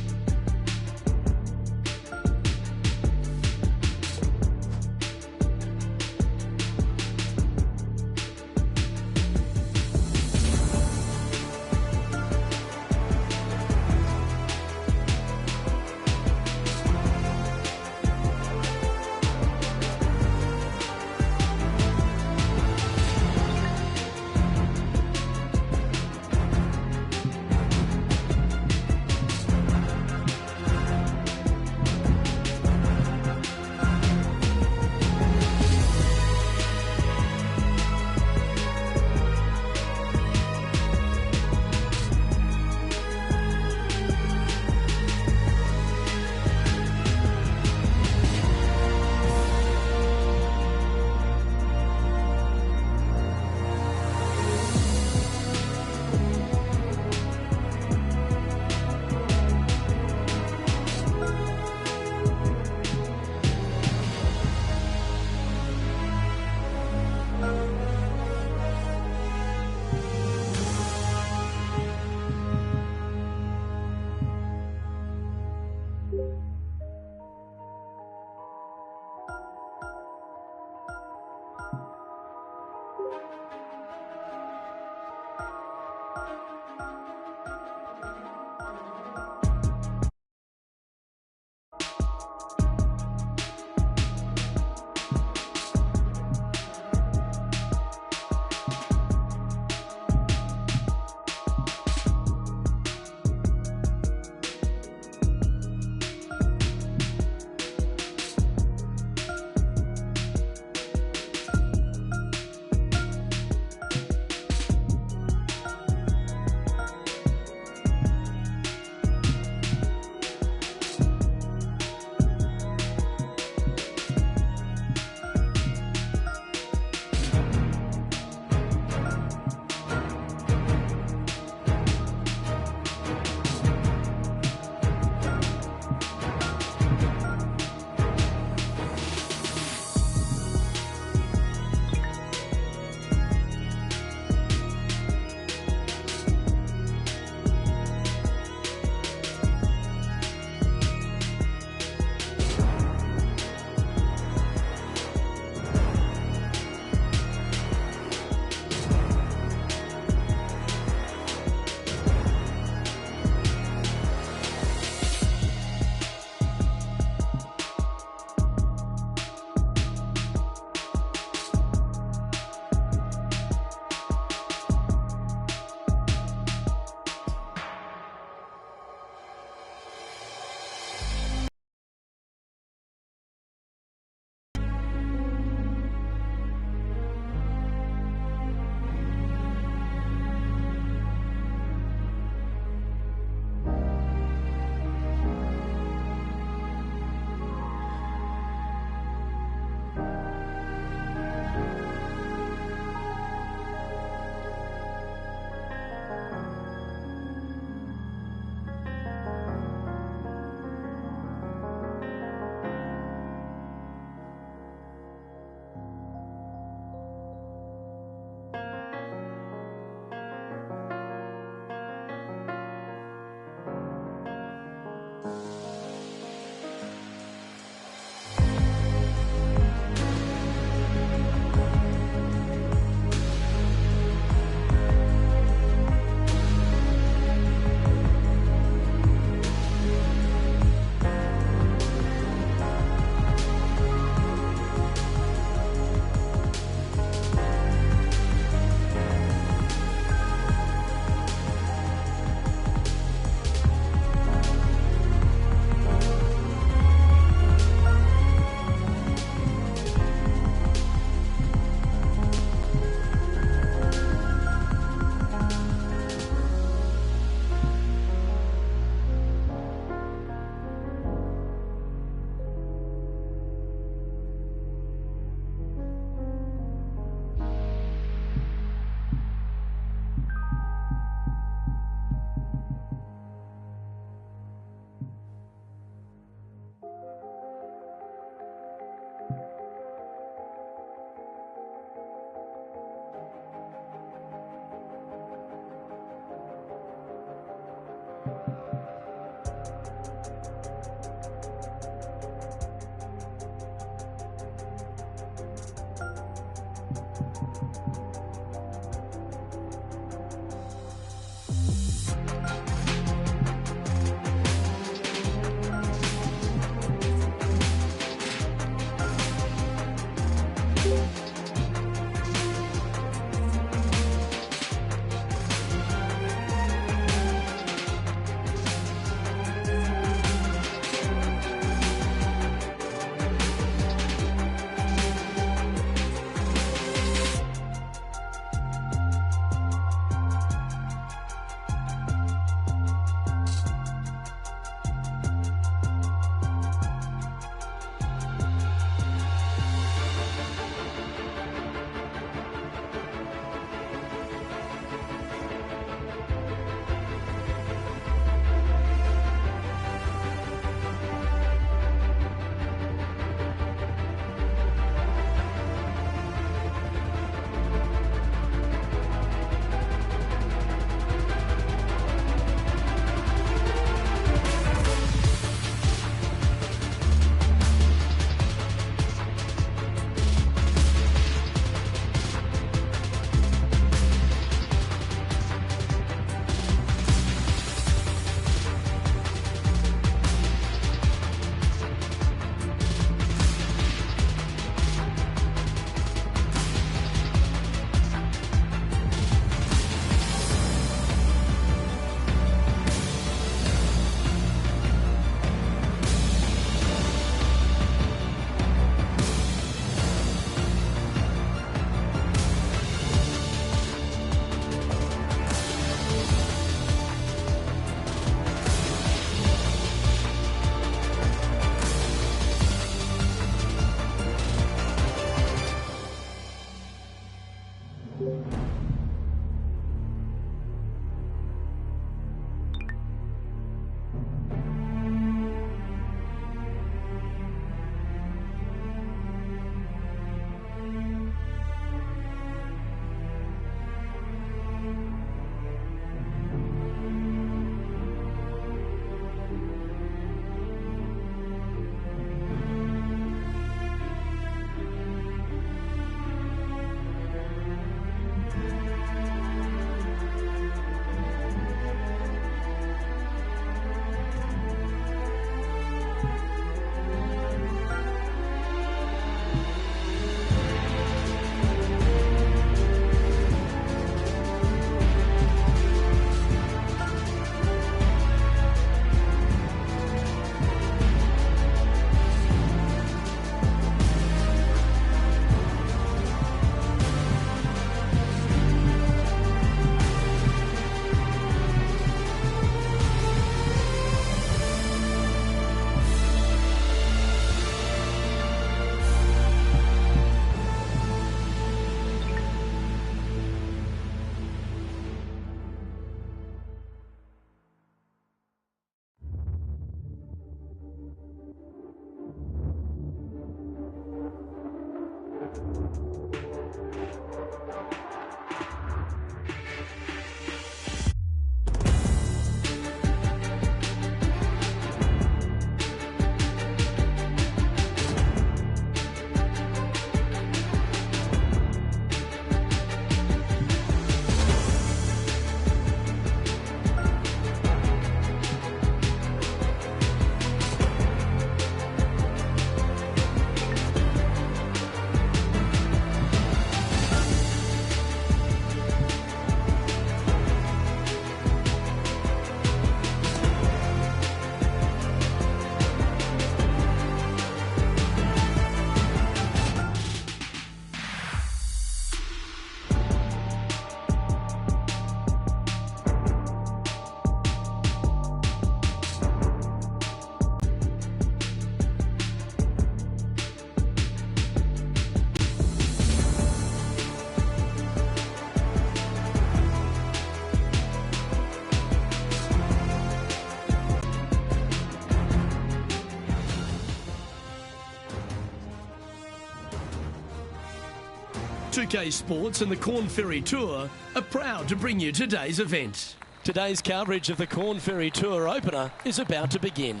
2K Sports and the Korn Ferry Tour are proud to bring you today's event. Today's coverage of the Korn Ferry Tour opener is about to begin.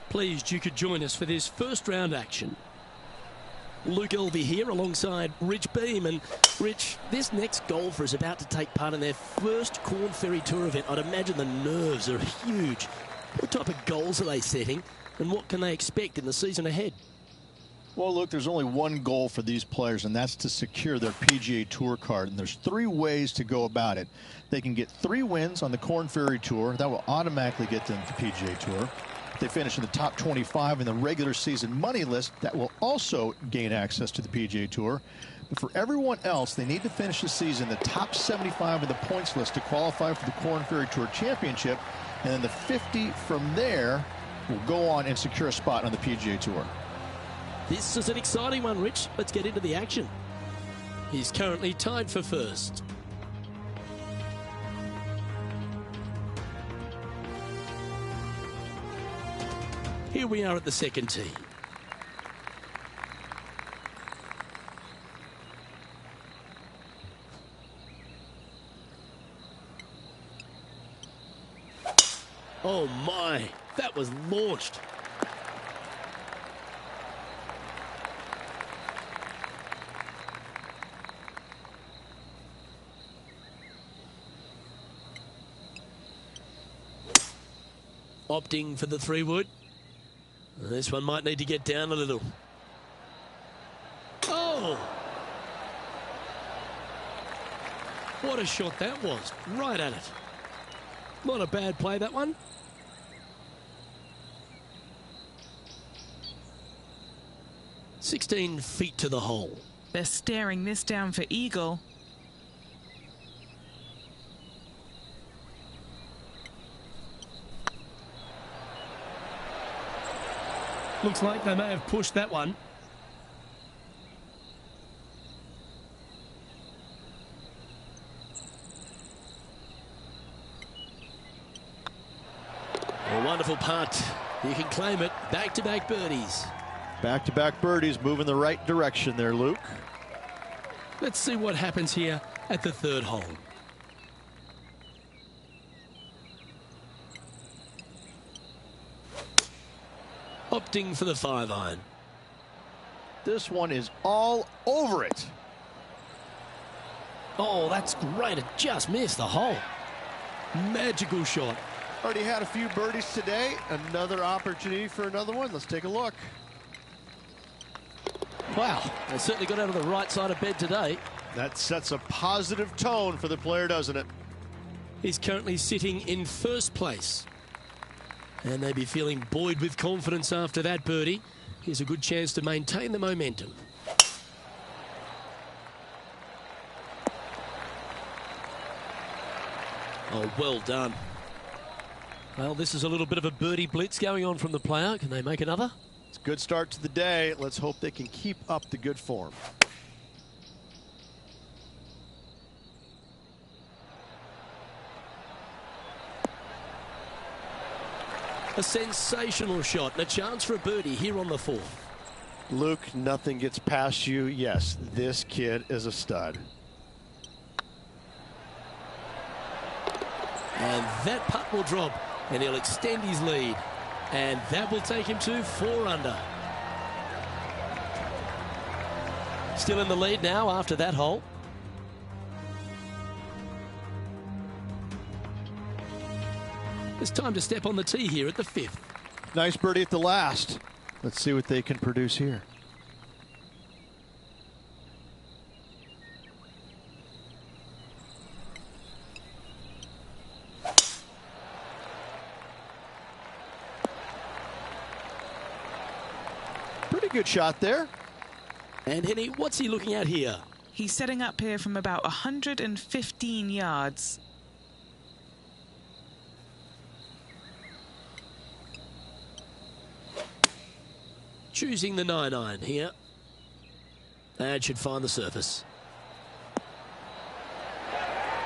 Pleased you could join us for this first round action. Luke Elvey here alongside Rich Beam. And Rich, this next golfer is about to take part in their first Korn Ferry Tour event. I'd imagine the nerves are huge. What type of goals are they setting, and what can they expect in the season ahead? Well, look, there's only one goal for these players, and that's to secure their PGA Tour card. And there's 3 ways to go about it. They can get 3 wins on the Korn Ferry Tour. That will automatically get them the PGA Tour. If they finish in the top 25 in the regular season money list, that will also gain access to the PGA Tour. But for everyone else, they need to finish the season in the top 75 in the points list to qualify for the Korn Ferry Tour Championship. And then the 50 from there will go on and secure a spot on the PGA Tour. This is an exciting one, Rich. Let's get into the action. He's currently tied for first. Here we are at the second tee. Oh my, that was launched. Opting for the 3-wood. This one might need to get down a little. Oh! What a shot that was. Right at it. Not a bad play, that one. "16 feet to the hole." They're staring this down for eagle. Looks like they may have pushed that one. A wonderful putt. You can claim it. Back-to-back birdies. Back-to-back birdies, moving the right direction there, Luke. Let's see what happens here at the 3rd hole. Opting for the 5-iron. This one is all over it. Oh, that's great. It just missed the hole. Magical shot. Already had a few birdies today. Another opportunity for another one. Let's take a look. Wow, they certainly got out of the right side of bed today. That sets a positive tone for the player, doesn't it? He's currently sitting in first place. And they'd be feeling buoyed with confidence after that birdie. Here's a good chance to maintain the momentum. Oh, well done. Well, this is a little bit of a birdie blitz going on from the player. Can they make another? It's a good start to the day. Let's hope they can keep up the good form. A sensational shot and a chance for a birdie here on the 4th. Luke, nothing gets past you. Yes, this kid is a stud. And that putt will drop, and he'll extend his lead. And that will take him to 4 under. Still in the lead now after that hole. It's time to step on the tee here at the 5th. Nice birdie at the last. Let's see what they can produce here. Pretty good shot there. And Henny, what's he looking at here? He's setting up here from about 115 yards. Choosing the 9-iron here. That should find the surface.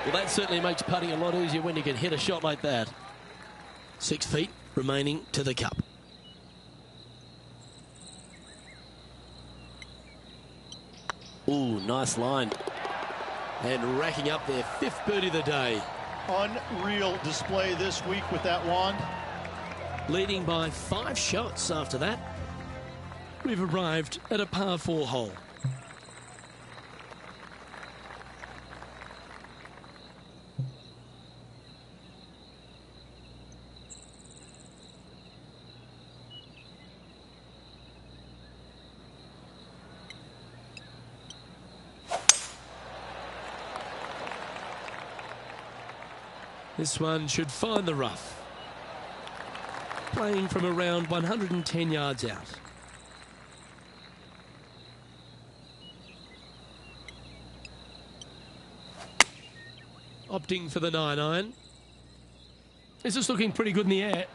Well, that certainly makes putting a lot easier when you can hit a shot like that. 6 feet remaining to the cup. Ooh, nice line. And racking up their 5th birdie of the day. unreal display this week with that wand. Leading by 5 shots after that. We've arrived at a par 4 hole. This one should find the rough. Playing from around 110 yards out. Opting for the 9-iron. This is looking pretty good in the air.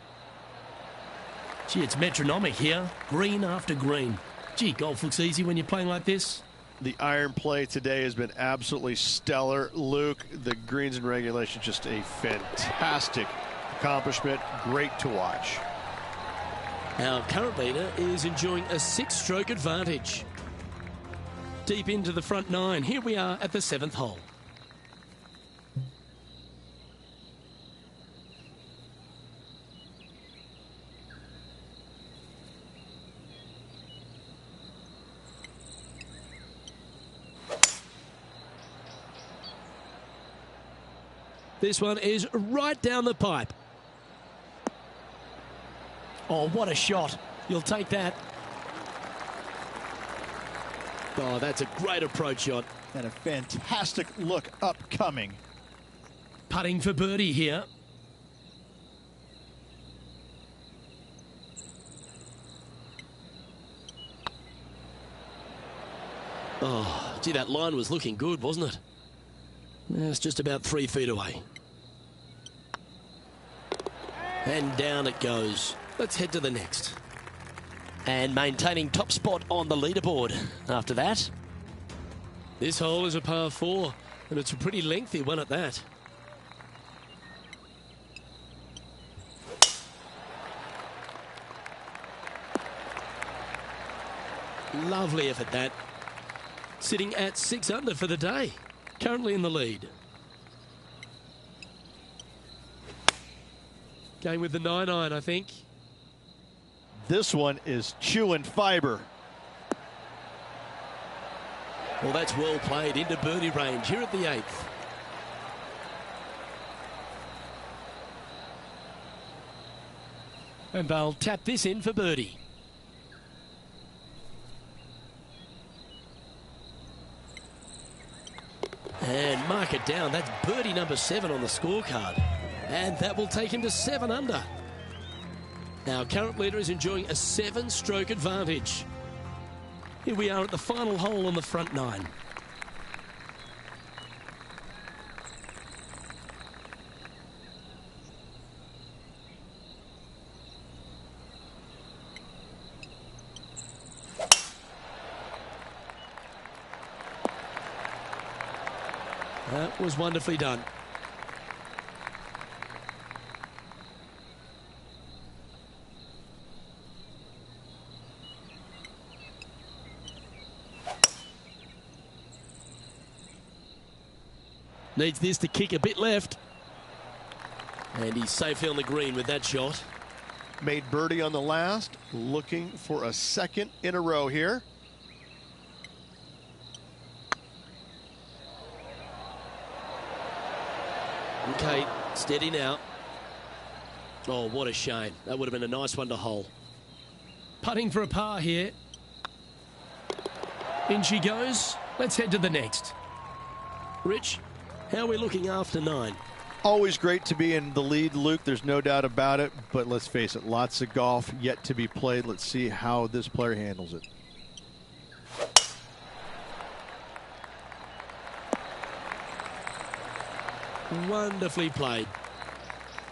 Gee, it's metronomic here. Green after green. Gee, golf looks easy when you're playing like this. The iron play today has been absolutely stellar. Luke, the greens and regulation, just a fantastic accomplishment. Great to watch. Our current leader is enjoying a 6-stroke advantage. Deep into the front 9. Here we are at the 7th hole. This one is right down the pipe. Oh, what a shot. You'll take that. Oh, that's a great approach shot. And a fantastic look upcoming. Putting for birdie here. Oh, gee, that line was looking good, wasn't it? It's just about 3 feet away. And down it goes. Let's head to the next. And maintaining top spot on the leaderboard after that. This hole is a par 4, and it's a pretty lengthy one at that. Lovely effort that. Sitting at 6 under for the day. Currently in the lead. Going with the 9-iron, I think. This one is chewing fiber. Well, that's well played into birdie range here at the 8th. And they'll tap this in for birdie. And mark it down. That's birdie number 7 on the scorecard. And that will take him to 7 under. Our current leader is enjoying a 7-stroke advantage. Here we are at the final hole on the front 9. That was wonderfully done. Needs this to kick a bit left. And he's safely on the green with that shot. Made birdie on the last. Looking for a second in a row here. Okay, steady now. Oh, what a shame. That would have been a nice one to hole. Putting for a par here. In she goes. Let's head to the next. Rich, how are we looking after 9? Always great to be in the lead, Luke. There's no doubt about it. But let's face it, lots of golf yet to be played. Let's see how this player handles it. Wonderfully played.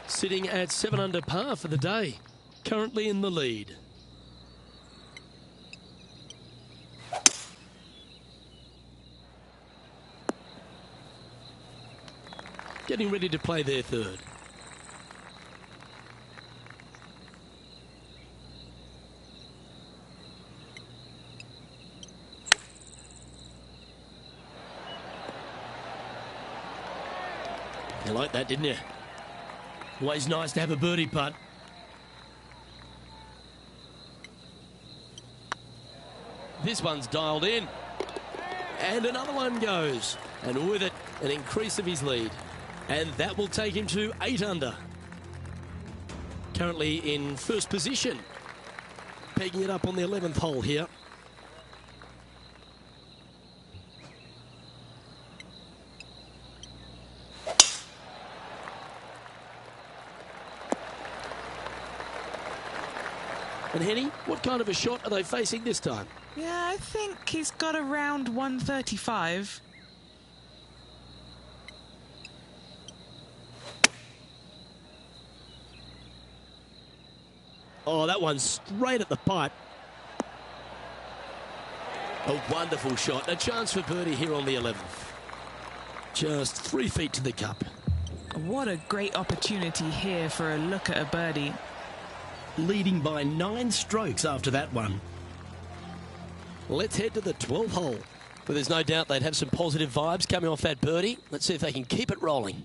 Sitting at 7 under par for the day. Currently in the lead. Getting ready to play their 3rd. like that, didn't you? Always nice to have a birdie putt. This one's dialed in. And another one goes. And with it, an increase of his lead. And that will take him to 8 under. Currently in first position. Pegging it up on the 11th hole here. And Henny, what kind of a shot are they facing this time? Yeah, I think he's got around 135. Oh, that one's straight at the pipe. A wonderful shot. A chance for birdie here on the 11th. Just 3 feet to the cup. What a great opportunity here for a look at a birdie. Leading by 9 strokes after that one. Let's head to the 12th hole. But there's no doubt they'd have some positive vibes coming off that birdie. Let's see if they can keep it rolling.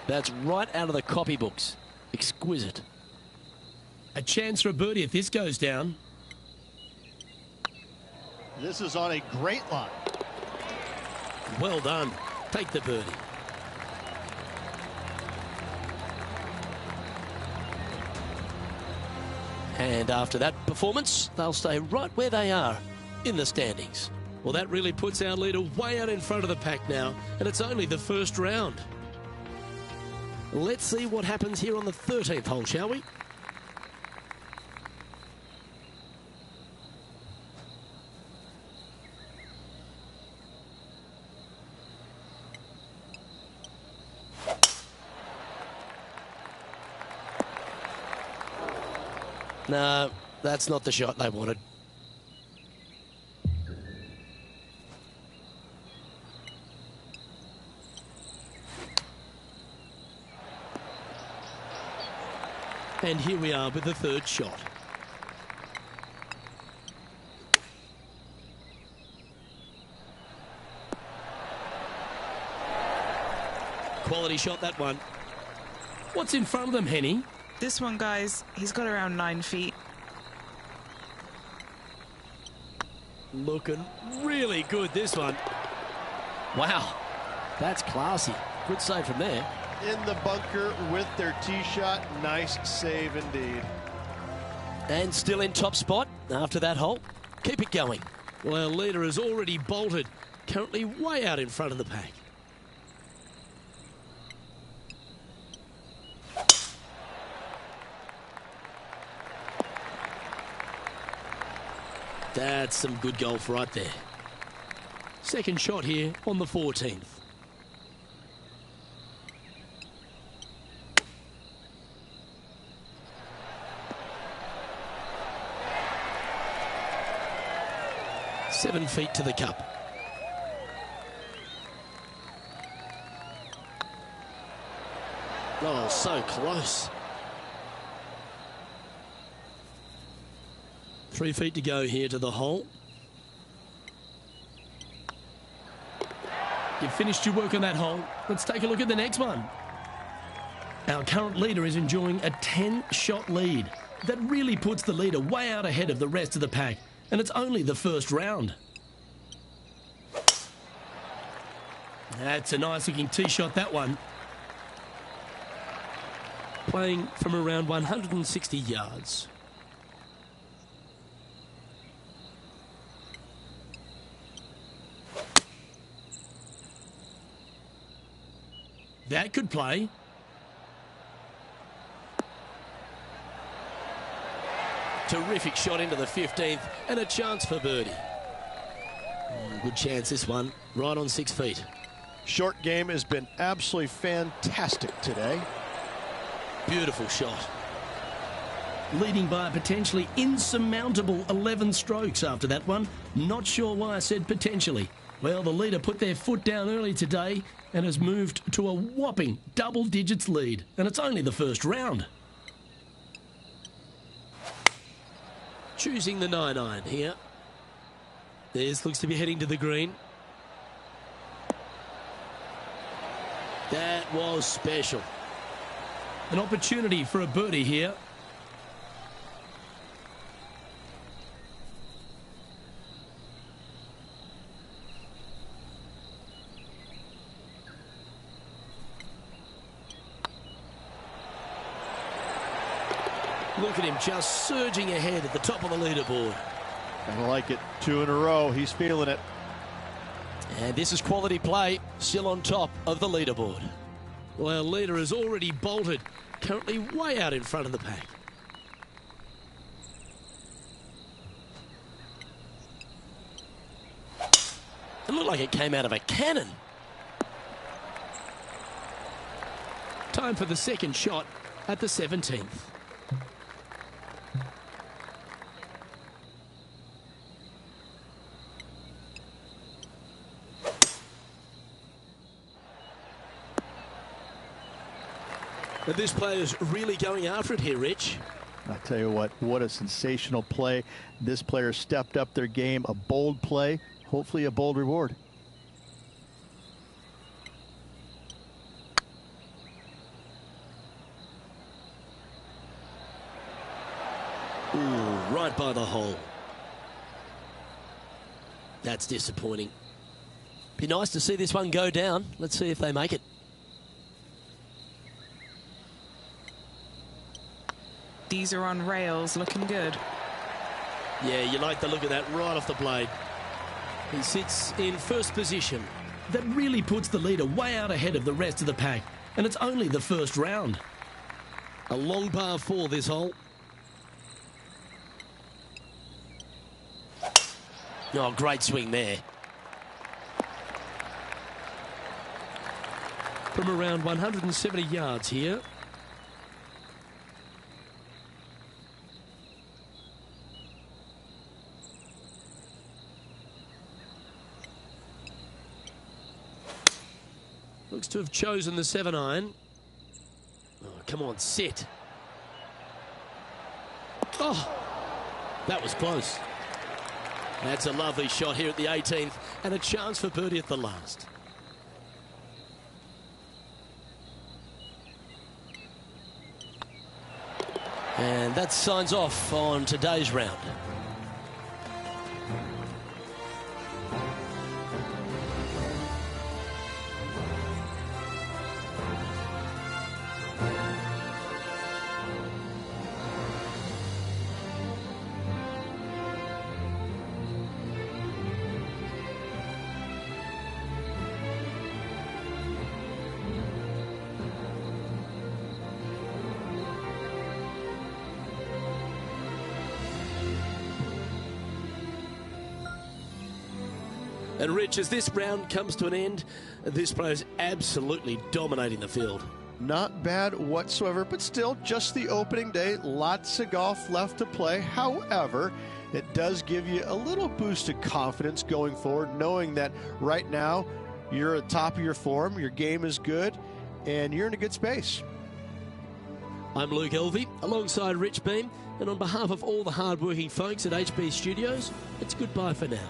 That's right out of the copybooks. Exquisite. A chance for a birdie if this goes down. This is on a great line. Well done. Take the birdie. And after that performance, they'll stay right where they are in the standings. Well, that really puts our leader way out in front of the pack now, and it's only the first round. Let's see what happens here on the 13th hole, shall we? No, that's not the shot they wanted. And here we are with the third shot. Quality shot, that one. What's in front of them, Henny? This one, guys, he's got around 9 feet. Looking really good, this one. Wow, that's classy. Good save from there. In the bunker with their tee shot. Nice save indeed. And still in top spot after that hole. Keep it going. Well, our leader has already bolted, currently way out in front of the pack. That's some good golf right there. Second shot here on the 14th. Seven feet to the cup. Oh, so close. 3 feet to go here to the hole. You've finished your work on that hole. Let's take a look at the next one. Our current leader is enjoying a 10-shot lead. That really puts the leader way out ahead of the rest of the pack. And it's only the first round. That's a nice-looking tee shot, that one. Playing from around 160 yards. That could play. Terrific shot into the 15th and a chance for birdie. Good chance this one, right on 6 feet. Short game has been absolutely fantastic today. Beautiful shot. Leading by a potentially insurmountable 11 strokes after that one. Not sure why I said potentially. Well, the leader put their foot down early today and has moved to a whopping double digits lead. And it's only the first round. Choosing the 9-iron here. This looks to be heading to the green. That was special. An opportunity for a birdie here. Look at him just surging ahead at the top of the leaderboard. I like it. 2 in a row. He's feeling it. And this is quality play, still on top of the leaderboard. Well, leader has already bolted, currently way out in front of the pack. It looked like it came out of a cannon. Time for the second shot at the 17th. But this player's really going after it here, Rich. I'll tell you what a sensational play. This player stepped up their game, a bold play, hopefully a bold reward. Ooh, right by the hole. That's disappointing. Be nice to see this one go down. Let's see if they make it. These are on rails, looking good. Yeah, you like the look of that right off the blade. He sits in first position. That really puts the leader way out ahead of the rest of the pack. And it's only the first round. A long par 4 this hole. Oh, great swing there. From around 170 yards here. Looks to have chosen the 7-iron. Oh, come on, sit. Oh, that was close. That's a lovely shot here at the 18th and a chance for birdie at the last. And that signs off on today's round. And Rich, as this round comes to an end, this player is absolutely dominating the field. Not bad whatsoever, but still just the opening day. Lots of golf left to play. However, it does give you a little boost of confidence going forward, knowing that right now you're at the top of your form, your game is good, and you're in a good space. I'm Luke Elvey, alongside Rich Beam, and on behalf of all the hard-working folks at HB Studios, it's goodbye for now.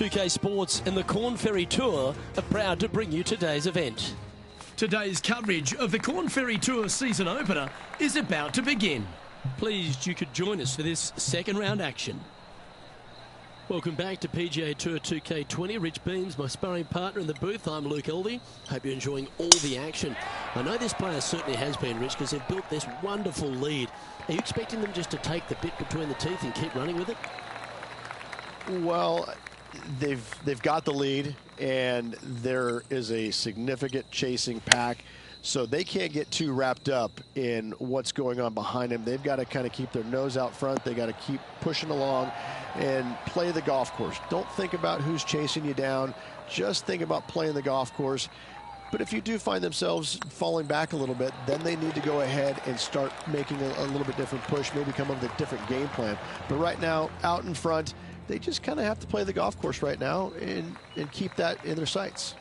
PGA2K Sports and the Korn Ferry Tour are proud to bring you today's event. Today's coverage of the Korn Ferry Tour season opener is about to begin. Pleased you could join us for this second round action. Welcome back to PGA Tour 2K20. Rich Beams, my sparring partner in the booth. I'm Luke Elvey. Hope you're enjoying all the action. I know this player certainly has been, Rich, because they've built this wonderful lead. Are you expecting them just to take the bit between the teeth and keep running with it? Well, they've got the lead, and there is a significant chasing pack, so they can't get too wrapped up in what's going on behind them. They've got to kind of keep their nose out front. They got to keep pushing along and play the golf course. Don't think about who's chasing you down. Just think about playing the golf course. But if you do find themselves falling back a little bit, then they need to go ahead and start making a little bit different push, maybe come up with a different game plan. But right now, out in front, they just kind of have to play the golf course right now and keep that in their sights.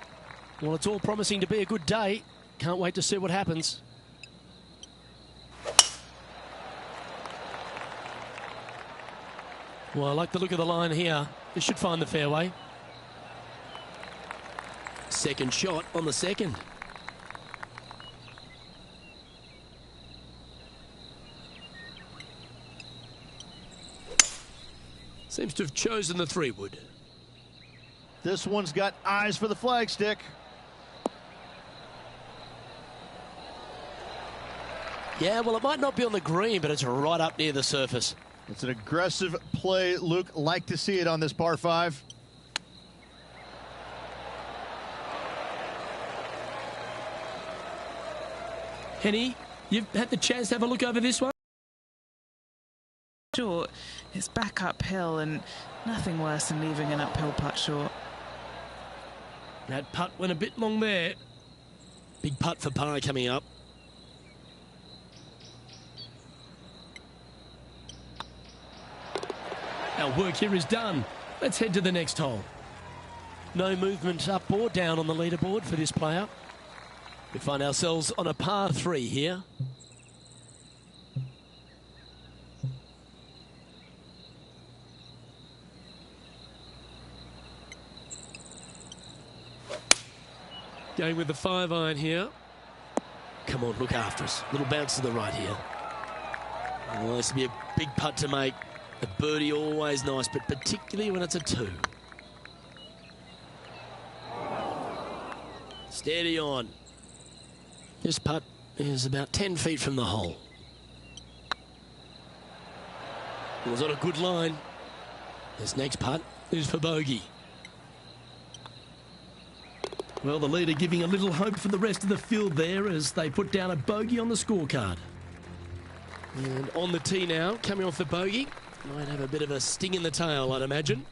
Well, it's all promising to be a good day. Can't wait to see what happens. Well, I like the look of the line here. This should find the fairway. Second shot on the second. Seems to have chosen the 3-wood. This one's got eyes for the flagstick. Yeah, well, it might not be on the green, but it's right up near the surface. It's an aggressive play, Luke. Like to see it on this par 5. Henny, you've had the chance to have a look over this one? Short, it's back uphill, and nothing worse than leaving an uphill putt short. That putt went a bit long there. Big putt for par coming up. Our work here is done. Let's head to the next hole. No movement up or down on the leaderboard for this player. We find ourselves on a par 3 here. Going with the 5-iron here. Come on, look after us. Little bounce to the right here. Oh, this will be a big putt to make. A birdie always nice, but particularly when it's a 2. Steady on. This putt is about 10 feet from the hole. It was on a good line. This next putt is for bogey. Well, the leader giving a little hope for the rest of the field there as they put down a bogey on the scorecard. And on the tee now, coming off the bogey. Might have a bit of a sting in the tail, I'd imagine.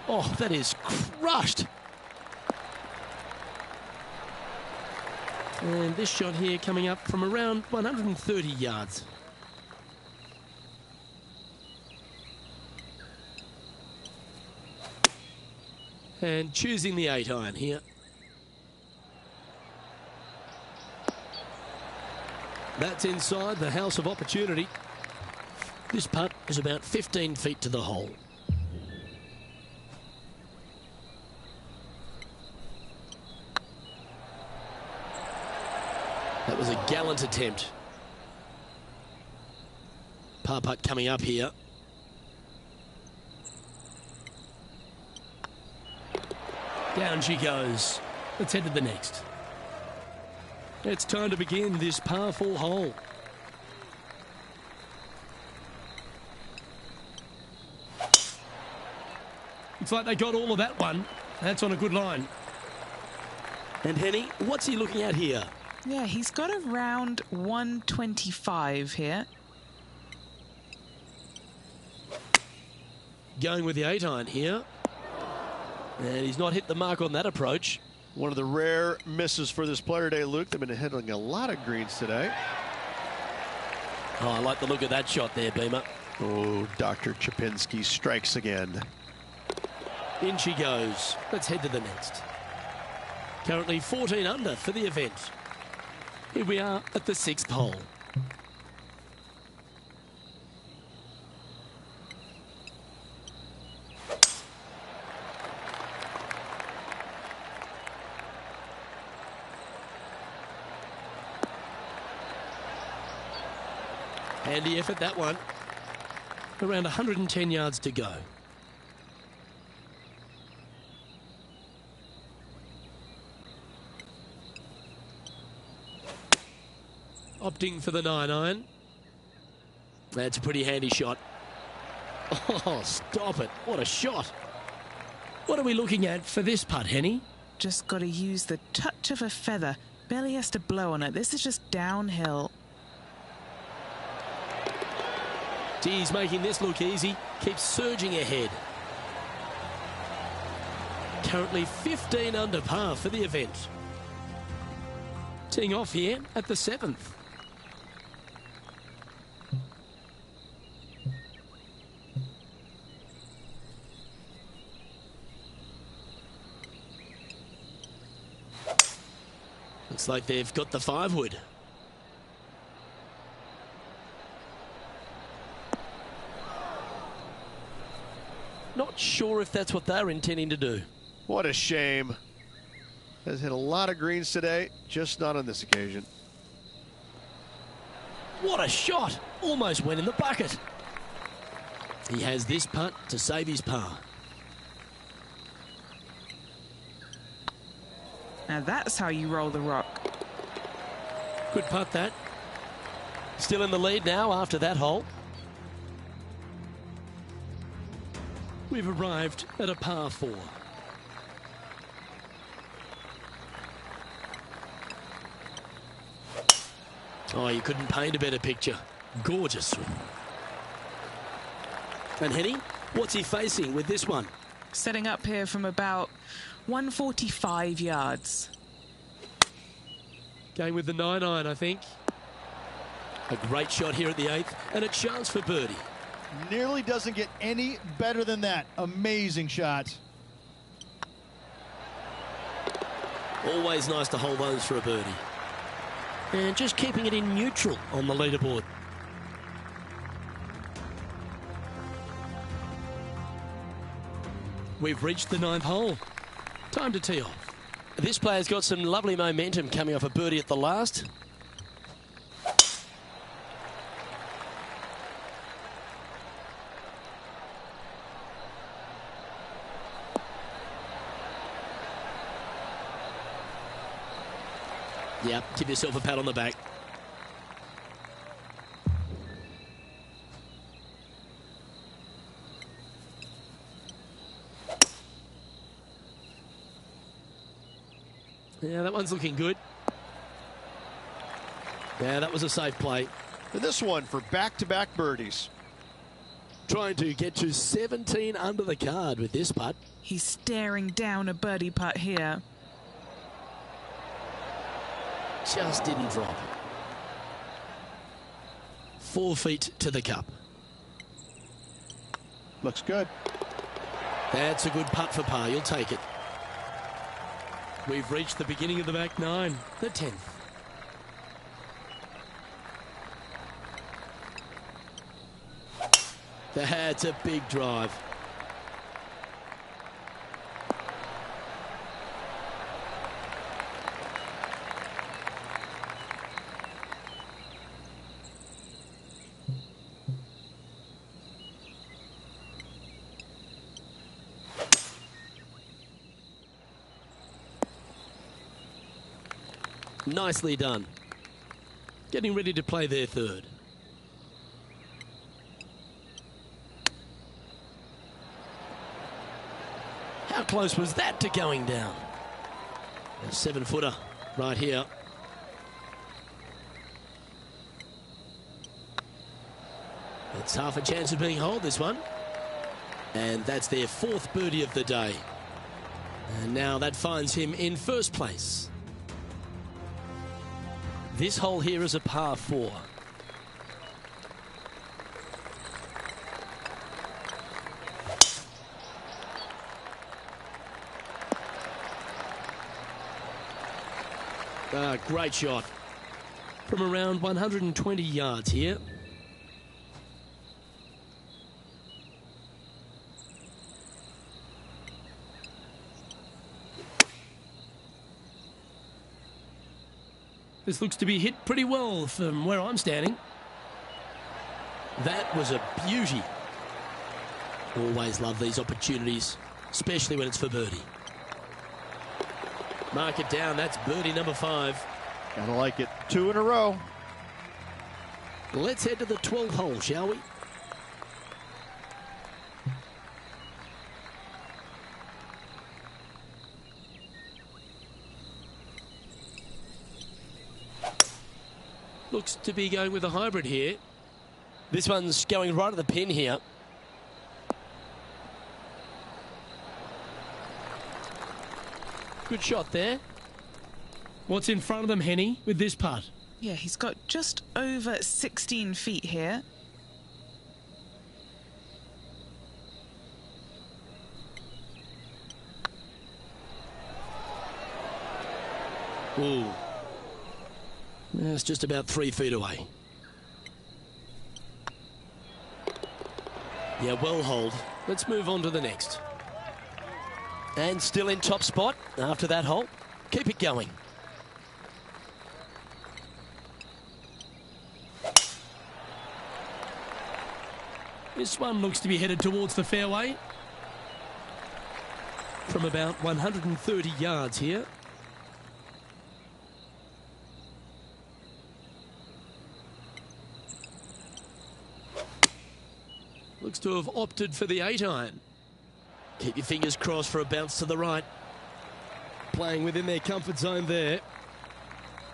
Oh, that is crushed. And this shot here coming up from around 130 yards. And choosing the 8-iron here. That's inside the house of opportunity. This putt is about 15 feet to the hole. That was a gallant attempt. Par putt coming up here. Down she goes. Let's head to the next. It's time to begin this par 4 hole. Looks like they got all of that one. That's on a good line. And Henny, what's he looking at here? Yeah, he's got around 125 here. Going with the 8-iron here. And he's not hit the mark on that approach. One of the rare misses for this player today, Luke. They've been hitting a lot of greens today. Oh, I like the look of that shot there, Beamer. Oh, Dr. Chapinski strikes again. In she goes. Let's head to the next. Currently 14 under for the event. Here we are at the 6th hole. Handy effort, that one. Around 110 yards to go. Opting for the 9-iron. That's a pretty handy shot. Oh, stop it. What a shot. What are we looking at for this putt, Henny? Just got to use the touch of a feather. Barely has to blow on it. This is just downhill. He's making this look easy. Keeps surging ahead. Currently 15 under par for the event. Teeing off here at the 7th. Looks like they've got the 5-wood. Not sure if that's what they're intending to do. What a shame. Has hit a lot of greens today, just not on this occasion. What a shot! Almost went in the bucket. He has this putt to save his par. Now that's how you roll the rock. Good putt, that. Still in the lead now after that hole. We've arrived at a par 4. Oh, you couldn't paint a better picture. Gorgeous. And Henny, what's he facing with this one? Setting up here from about 145 yards. Going with the 9-iron, I think. A great shot here at the 8th, and a chance for birdie. Nearly doesn't get any better than that. Amazing shot. Always nice to hold those for a birdie. And just keeping it in neutral on the leaderboard. We've reached the 9th hole. Time to tee off. This player's got some lovely momentum coming off a birdie at the last. Yep, give yourself a pat on the back. Yeah, that one's looking good. Yeah, that was a safe play. And this one for back-to-back birdies. Trying to get to 17 under the card with this putt. He's staring down a birdie putt here. Just didn't drop. 4 feet to the cup. Looks good. That's a good putt for par. You'll take it. We've reached the beginning of the back 9, the 10th. That's a big drive. Nicely done. Getting ready to play their 3rd. How close was that to going down? A 7-footer right here. It's half a chance of being holed, this one. And that's their 4th birdie of the day. And now that finds him in 1st place. This hole here is a par 4. Great shot. From around 120 yards here. This looks to be hit pretty well from where I'm standing. That was a beauty. Always love these opportunities, especially when it's for birdie. Mark it down. That's birdie number 5. Gotta like it. 2 in a row. Let's head to the 12th hole, shall we? Looks to be going with a hybrid here. This one's going right at the pin here. Good shot there. What's in front of them, Henny, with this putt? Yeah, he's got just over 16 feet here. Ooh. It's just about 3 feet away. Yeah, well hold. Let's move on to the next. And still in top spot after that hole. Keep it going. This one looks to be headed towards the fairway. From about 130 yards here. Looks to have opted for the 8-iron. Keep your fingers crossed for a bounce to the right. Playing within their comfort zone there.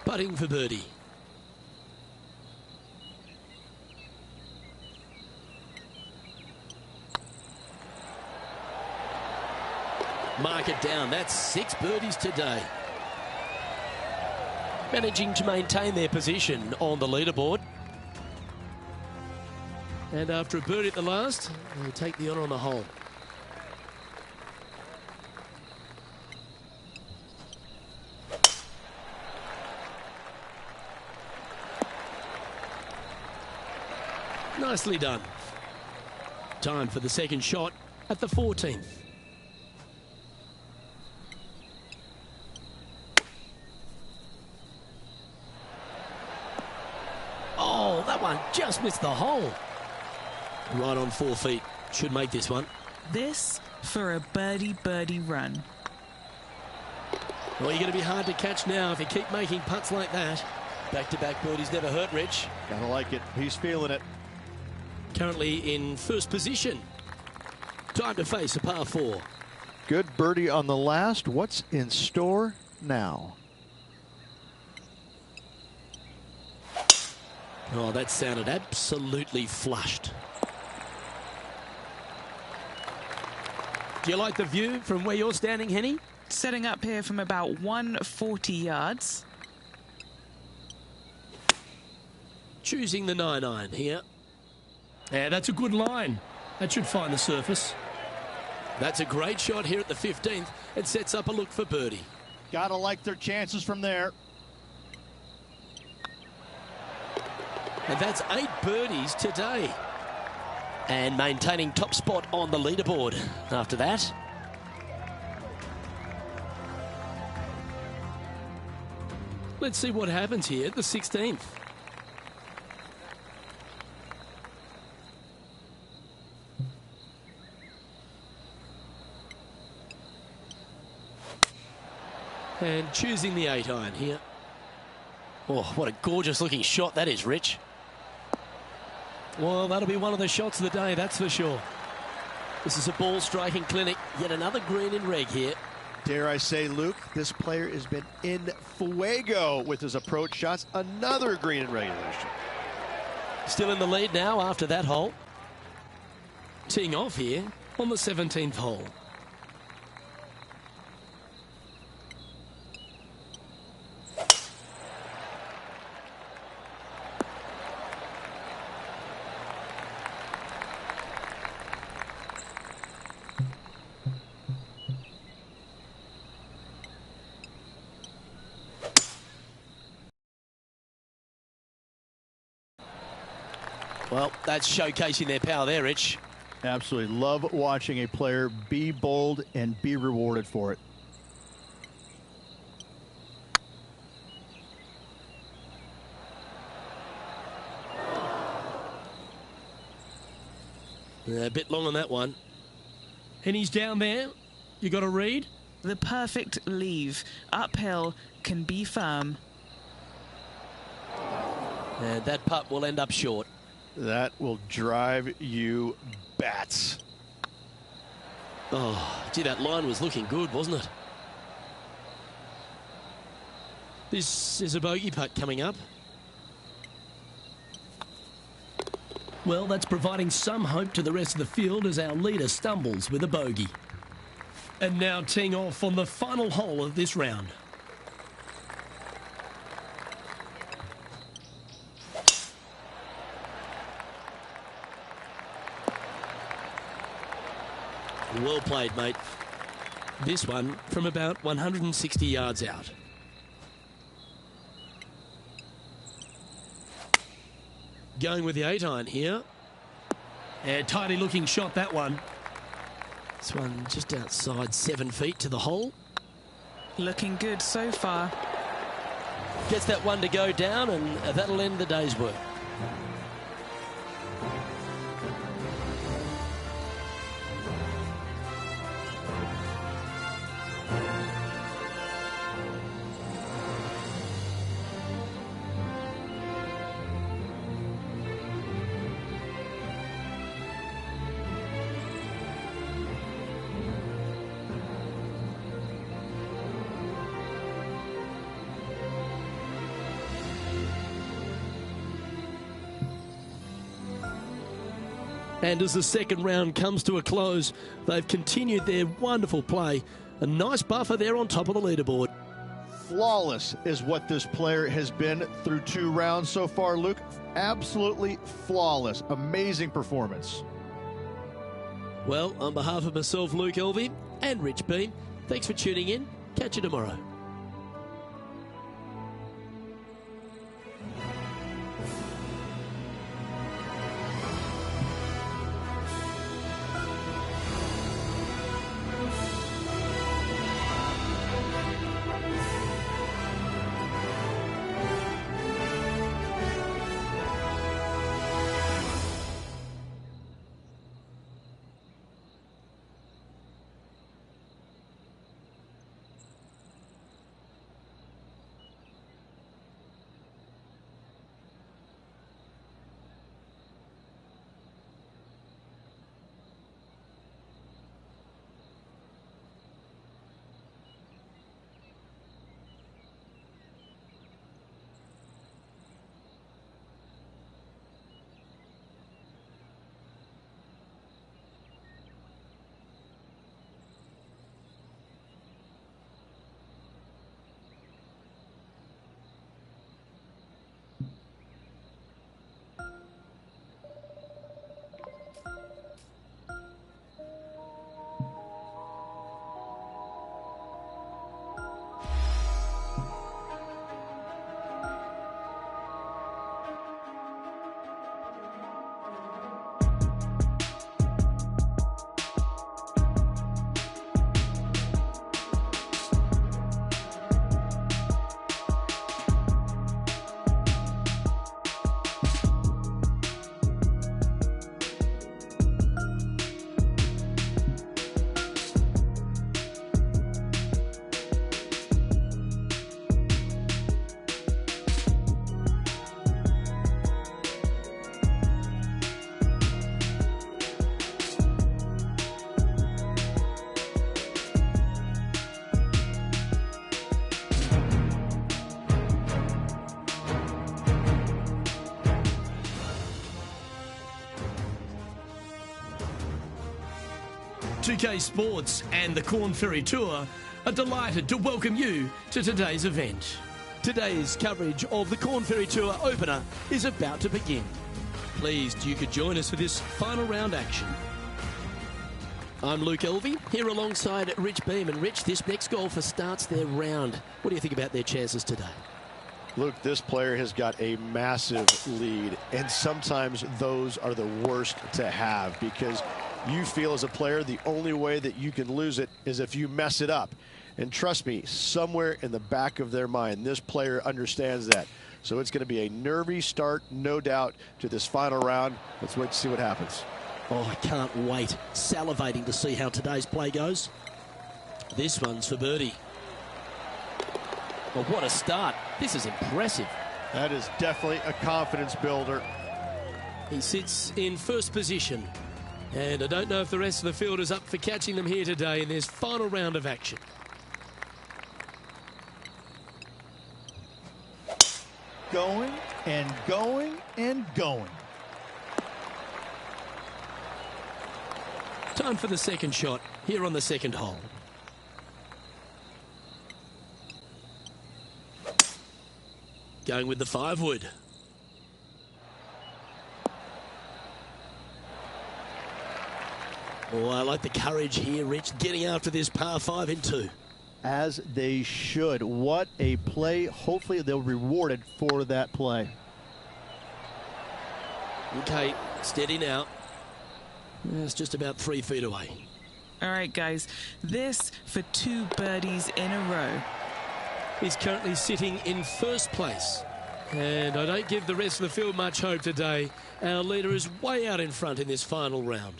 Putting for birdie. Mark it down. That's 6 birdies today. Managing to maintain their position on the leaderboard. And after a birdie at the last, they take the honour on the hole. Nicely done. Time for the second shot at the 14th. Oh, that one just missed the hole. Right on 4 feet. Should make this one. This for a birdie run. Well, you're going to be hard to catch now if you keep making putts like that. Back-to-back birdies never hurt, Rich. Gotta like it. He's feeling it. Currently in first position. Time to face a par 4. Good birdie on the last. What's in store now? Oh, that sounded absolutely flushed. Do you like the view from where you're standing, Henny? Setting up here from about 140 yards. Choosing the 9-iron here. Yeah, that's a good line. That should find the surface. That's a great shot here at the 15th. It sets up a look for birdie. Gotta like their chances from there. And that's 8 birdies today. And maintaining top spot on the leaderboard after that. Let's see what happens here at the 16th. And choosing the 8-iron here. Oh, what a gorgeous looking shot that is, Rich. Well, that'll be one of the shots of the day, that's for sure. This is a ball striking clinic. Yet another green in reg here. Dare I say, Luke, this player has been in fuego with his approach shots. Another green in regulation. Still in the lead now after that hole. Teeing off here on the 17th hole. Well, that's showcasing their power there, Rich. Absolutely. Love watching a player be bold and be rewarded for it. A bit long on that one. And he's down there. You got to read? The perfect leave. Uphill can be firm. And that putt will end up short. That will drive you bats. Oh, gee, that line was looking good, wasn't it? This is a bogey putt coming up. Well, that's providing some hope to the rest of the field as our leader stumbles with a bogey. And now teeing off on the final hole of this round. Well played, mate. This one from about 160 yards out. Going with the 8-iron here. And tidy looking shot, that one. This one just outside 7 feet to the hole. Looking good so far. Gets that one to go down, and that'll end the day's work. And as the second round comes to a close, they've continued their wonderful play. A nice buffer there on top of the leaderboard. Flawless is what this player has been through 2 rounds so far, Luke. Absolutely flawless. Amazing performance. Well, on behalf of myself, Luke Elvey, and Rich B, thanks for tuning in. Catch you tomorrow. PGA2K Sports and the Korn Ferry Tour are delighted to welcome you to today's event. Today's coverage of the Korn Ferry Tour opener is about to begin. Pleased you could join us for this final round action. I'm Luke Elvey, here alongside Rich Beam. And Rich, this next golfer starts their round. What do you think about their chances today? Luke, this player has got a massive lead, and sometimes those are the worst to have because you feel as a player the only way that you can lose it is if you mess it up. And trust me, somewhere in the back of their mind, this player understands that. So it's going to be a nervy start, no doubt, to this final round. Let's wait to see what happens. Oh, I can't wait. Salivating to see how today's play goes. This one's for birdie. Well, what a start. This is impressive. That is definitely a confidence builder. He sits in first position. And I don't know if the rest of the field is up for catching them here today in this final round of action. Going and going and going. Time for the second shot here on the second hole. Going with the 5-wood. Oh, I like the courage here, Rich, getting after this par 5 in 2. As they should. What a play. Hopefully they'll be rewarded for that play. Okay, steady now. It's just about 3 feet away. All right, guys, this for 2 birdies in a row. He's currently sitting in first place. And I don't give the rest of the field much hope today. Our leader is way out in front in this final round.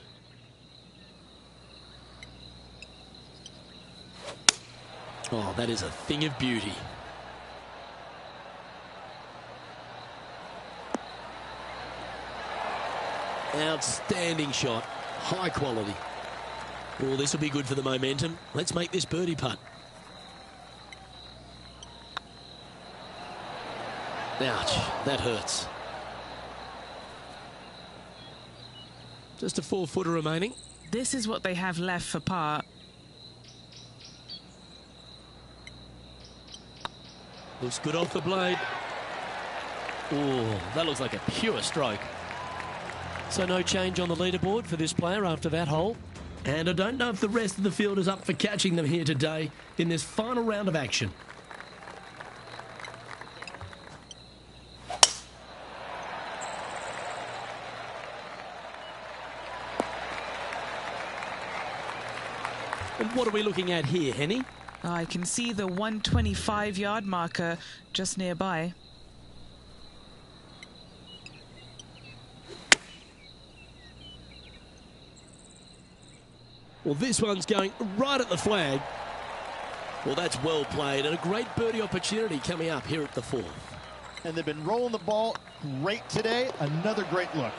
Oh, that is a thing of beauty. Outstanding shot. High quality. Oh, this will be good for the momentum. Let's make this birdie putt. Ouch, that hurts. Just a 4-footer remaining. This is what they have left for par. Looks good off the blade. Oh, that looks like a pure stroke. So no change on the leaderboard for this player after that hole. And I don't know if the rest of the field is up for catching them here today in this final round of action. And what are we looking at here, Henny? I can see the 125-yard marker just nearby. Well, this one's going right at the flag. Well, that's well played and a great birdie opportunity coming up here at the 4th. And they've been rolling the ball great today. Another great look.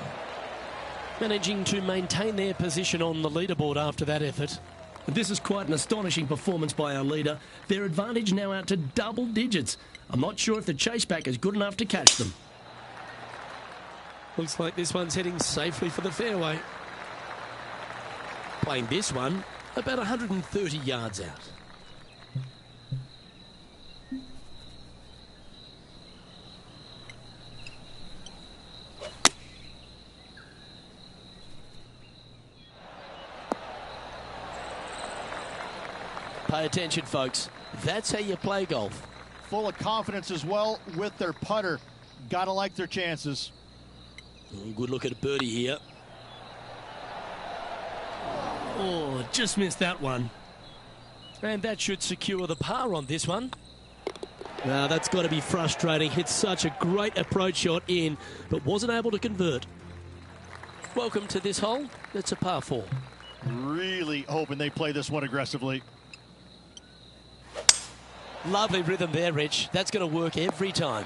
Managing to maintain their position on the leaderboard after that effort. This is quite an astonishing performance by our leader. Their advantage now out to double digits. I'm not sure if the chase back is good enough to catch them. Looks like this one's heading safely for the fairway. Playing this one about 130 yards out. Pay attention, folks. That's how you play golf. Full of confidence as well with their putter. Gotta like their chances. Good look at a birdie here. Oh, just missed that one. And that should secure the par on this one. Now, that's got to be frustrating. Hit such a great approach shot in, but wasn't able to convert. Welcome to this hole. It's a par 4. Really hoping they play this one aggressively. Lovely rhythm there, Rich. That's going to work every time.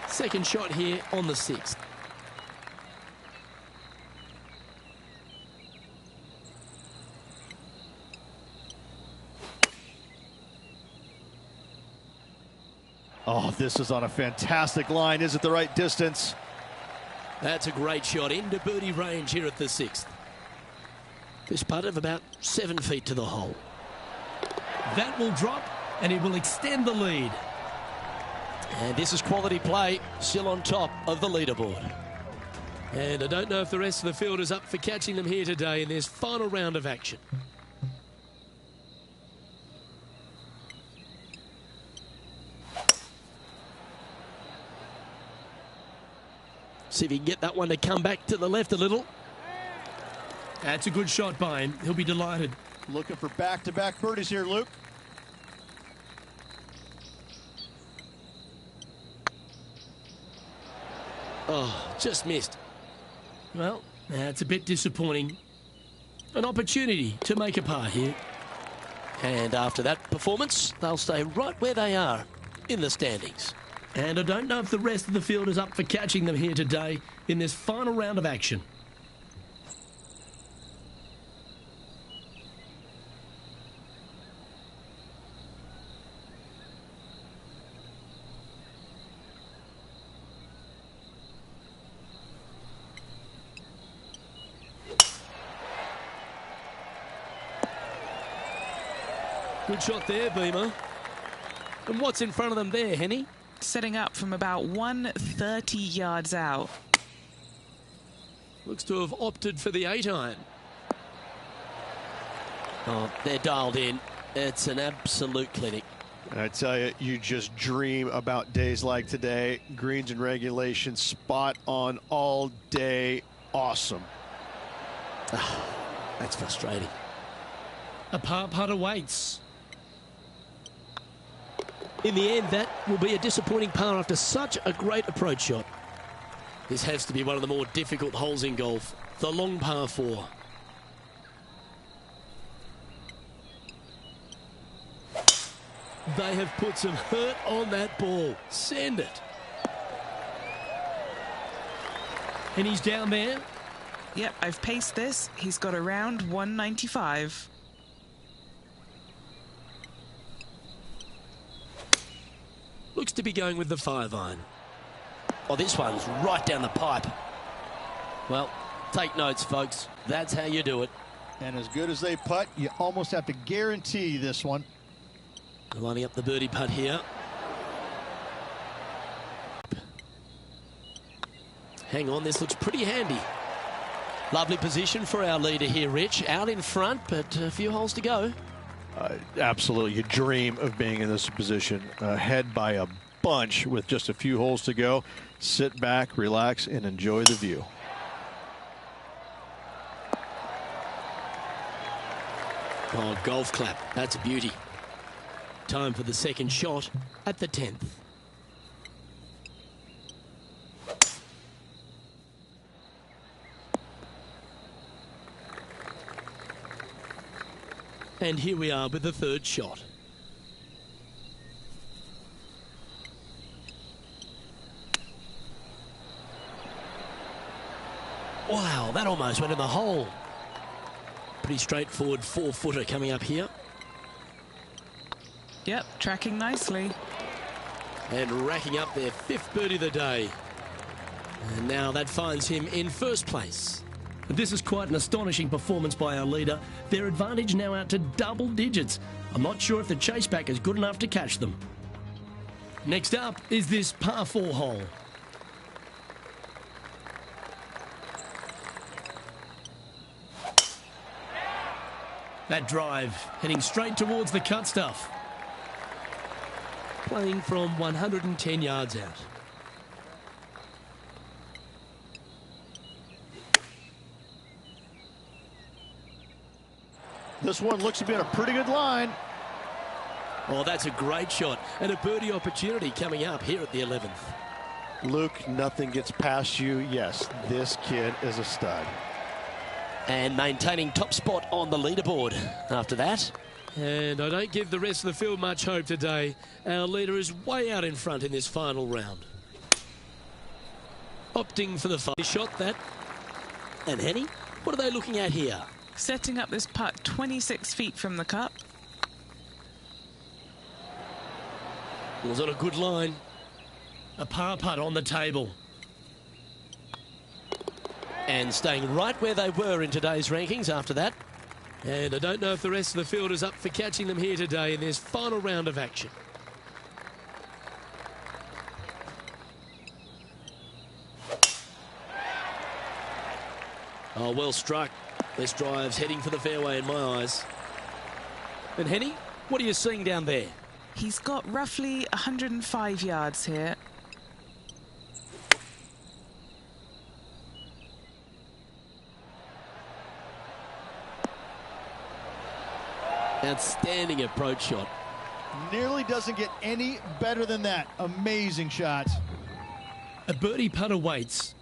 Second shot here on the 6th. Oh, this is on a fantastic line. Is it the right distance? That's a great shot into birdie range here at the 6th. This putt of about 7 feet to the hole. That will drop, and it will extend the lead. And this is quality play, still on top of the leaderboard. And I don't know if the rest of the field is up for catching them here today in this final round of action. See if he can get that one to come back to the left a little. That's a good shot by him. He'll be delighted. Looking for back-to-back birdies here, Luke. Oh, just missed. Well, that's a bit disappointing. An opportunity to make a par here. And after that performance, they'll stay right where they are in the standings. And I don't know if the rest of the field is up for catching them here today in this final round of action. Good shot there, Beamer. And what's in front of them there, Henny? Setting up from about 130 yards out. Looks to have opted for the 8-iron. Oh, they're dialed in. It's an absolute clinic. I tell you, you just dream about days like today. Greens and regulation, spot on all day. Awesome. That's frustrating. A par putt awaits. In the end, that will be a disappointing par after such a great approach shot. This has to be one of the more difficult holes in golf. The long par 4. They have put some hurt on that ball. Send it. And he's down there. Yep, I've paced this. He's got around 195. Looks to be going with the 5-iron. Oh, this one's right down the pipe. Well, take notes, folks. That's how you do it. And as good as they putt, you almost have to guarantee this one. Lining up the birdie putt here. Hang on, this looks pretty handy. Lovely position for our leader here, Rich. Out in front, but a few holes to go. Absolutely. You dream of being in this position. Ahead by a bunch with just a few holes to go. Sit back, relax, and enjoy the view. Oh, golf clap. That's a beauty. Time for the second shot at the 10th. And here we are with the third shot. Wow, that almost went in the hole. Pretty straightforward 4-footer coming up here. Yep, tracking nicely. And racking up their 5th birdie of the day. And now that finds him in first place. This is quite an astonishing performance by our leader. Their advantage now out to double digits. I'm not sure if the chase back is good enough to catch them. Next up is this par 4 hole. That drive heading straight towards the cut stuff. Playing from 110 yards out. This one looks to be on a pretty good line. Oh, that's a great shot. And a birdie opportunity coming up here at the 11th. Luke, nothing gets past you. Yes, this kid is a stud. And maintaining top spot on the leaderboard after that. And I don't give the rest of the field much hope today. Our leader is way out in front in this final round. Opting for the final shot, that. And Henny, what are they looking at here? Setting up this putt 26 feet from the cup. It was on a good line. A par putt on the table. And staying right where they were in today's rankings after that. And I don't know if the rest of the field is up for catching them here today in this final round of action. Oh, well struck. This drive's heading for the fairway in my eyes. And Henny, what are you seeing down there? He's got roughly 105 yards here. Outstanding approach shot. Nearly doesn't get any better than that. Amazing shot. A birdie putt awaits.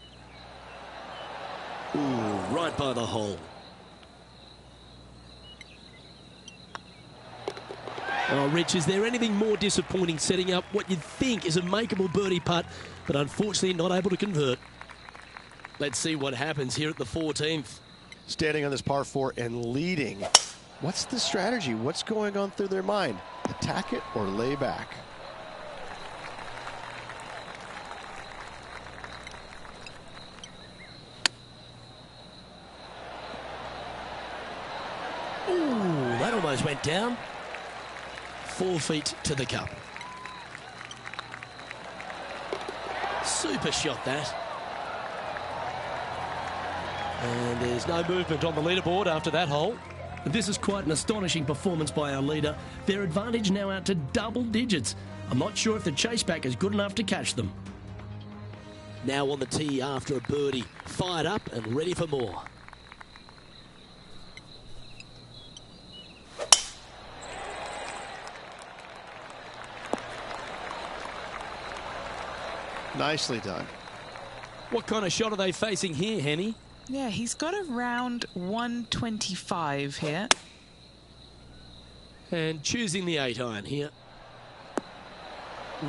Ooh, right by the hole. Oh, Rich, is there anything more disappointing setting up what you'd think is a makeable birdie putt, but unfortunately not able to convert? Let's see what happens here at the 14th. Standing on this par 4 and leading. What's the strategy? What's going on through their mind? Attack it or lay back? Ooh, that almost went down. 4 feet to the cup. Super shot that. And there's no movement on the leaderboard after that hole. This is quite an astonishing performance by our leader. Their advantage now out to double digits. I'm not sure if the chase back is good enough to catch them. Now on the tee after a birdie. Fired up and ready for more. Nicely done. What kind of shot are they facing here, Henny? Yeah, he's got around 125 here. And choosing the 8-iron here.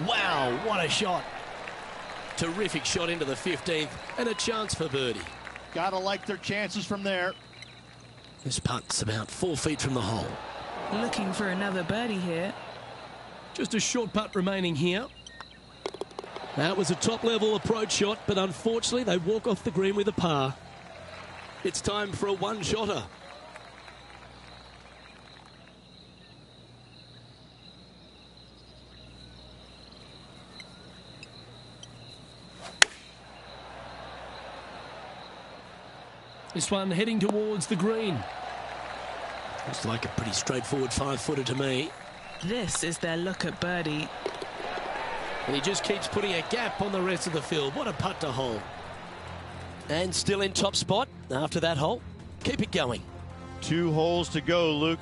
Wow, what a shot. Terrific shot into the 15th and a chance for birdie. Gotta like their chances from there. This putt's about 4 feet from the hole. Looking for another birdie here. Just a short putt remaining here. That was a top-level approach shot, but unfortunately they walk off the green with a par. It's time for a one-shotter. This one heading towards the green. Looks like a pretty straightforward 5-footer to me. This is their look at birdie. And he just keeps putting a gap on the rest of the field. What a putt to hole. And still in top spot after that hole. Keep it going. 2 holes to go, Luke.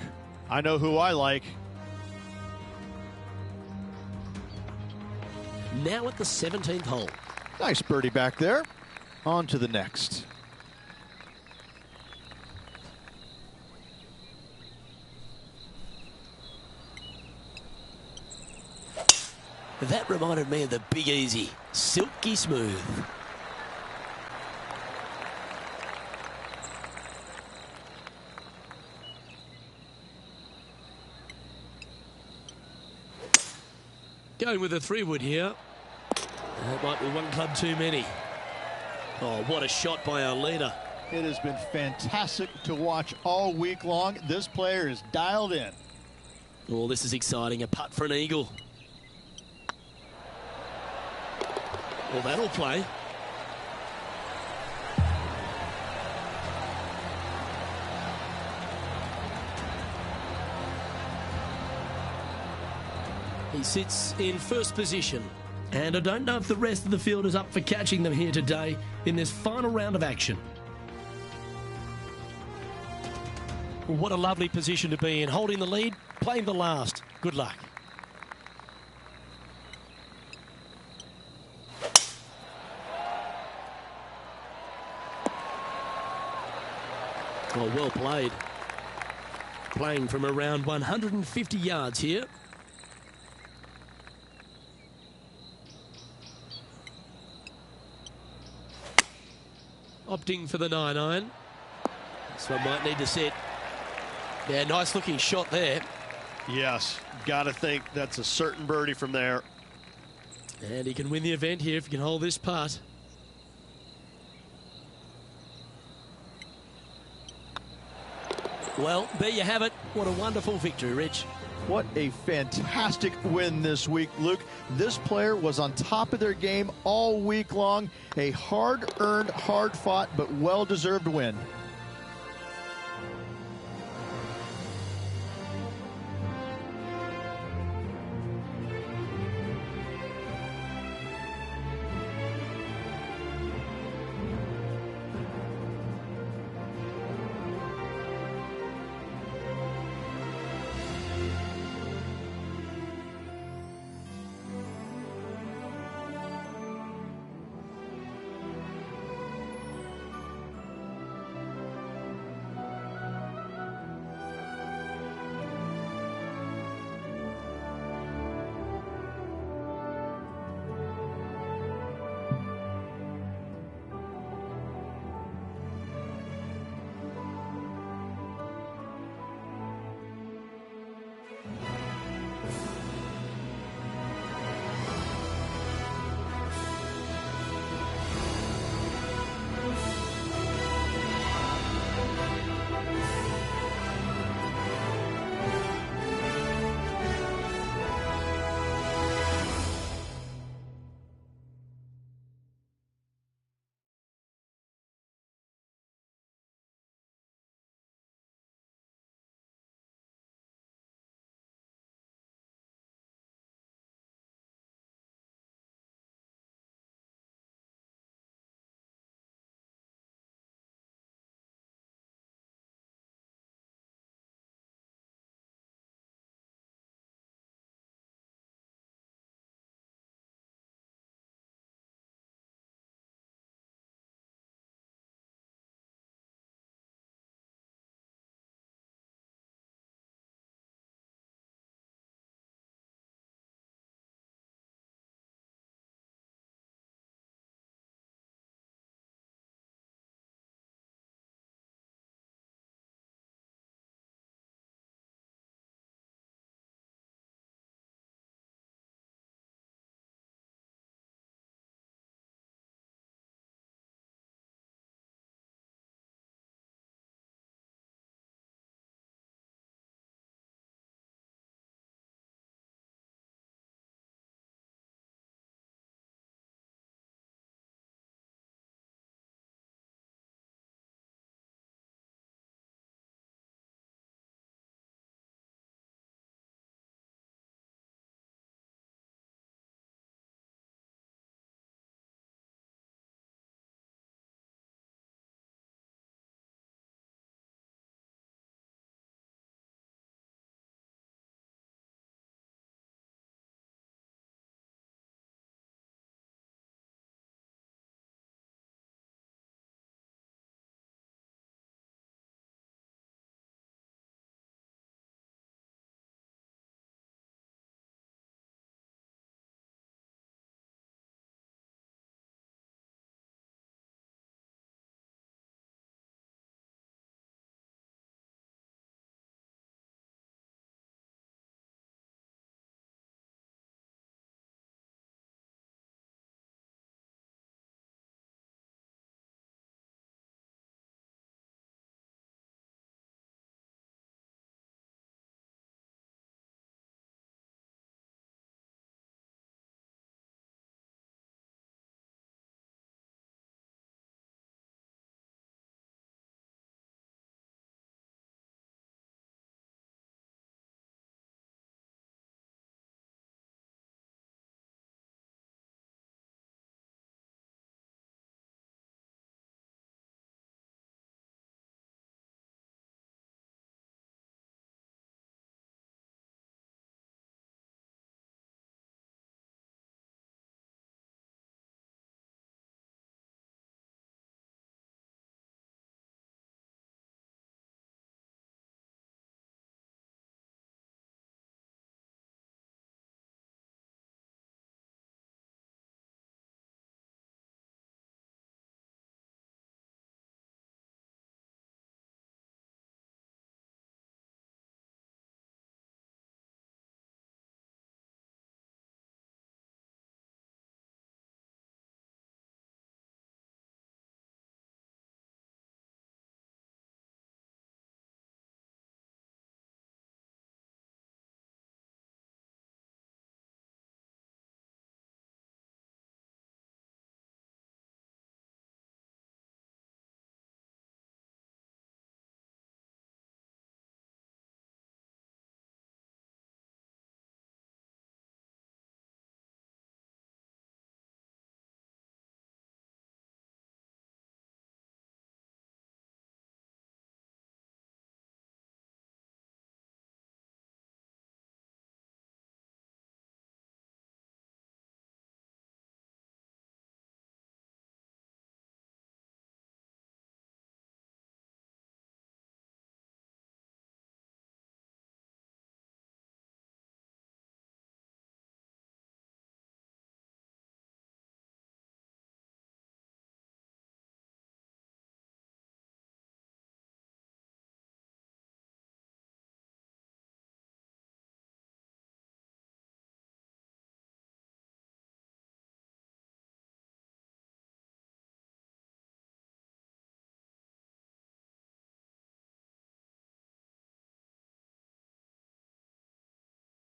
I know who I like. Now at the 17th hole. Nice birdie back there. On to the next. That reminded me of the Big Easy. Silky smooth. Going with a 3-wood here. That might be one club too many. Oh, what a shot by our leader. It has been fantastic to watch all week long. This player is dialed in. Oh, this is exciting. A putt for an eagle. Well, that'll play. He sits in first position. And I don't know if the rest of the field is up for catching them here today in this final round of action. What a lovely position to be in. Holding the lead, playing the last. Good luck. Oh, well played. Playing from around 150 yards here. Opting for the 9-iron. This one might need to set. Yeah, nice looking shot there. Yes, gotta think that's a certain birdie from there. And he can win the event here if he can hold this putt. Well, there you have it. What a wonderful victory, Rich. What a fantastic win this week, Luke. This player was on top of their game all week long. A hard-earned, hard-fought, but well-deserved win.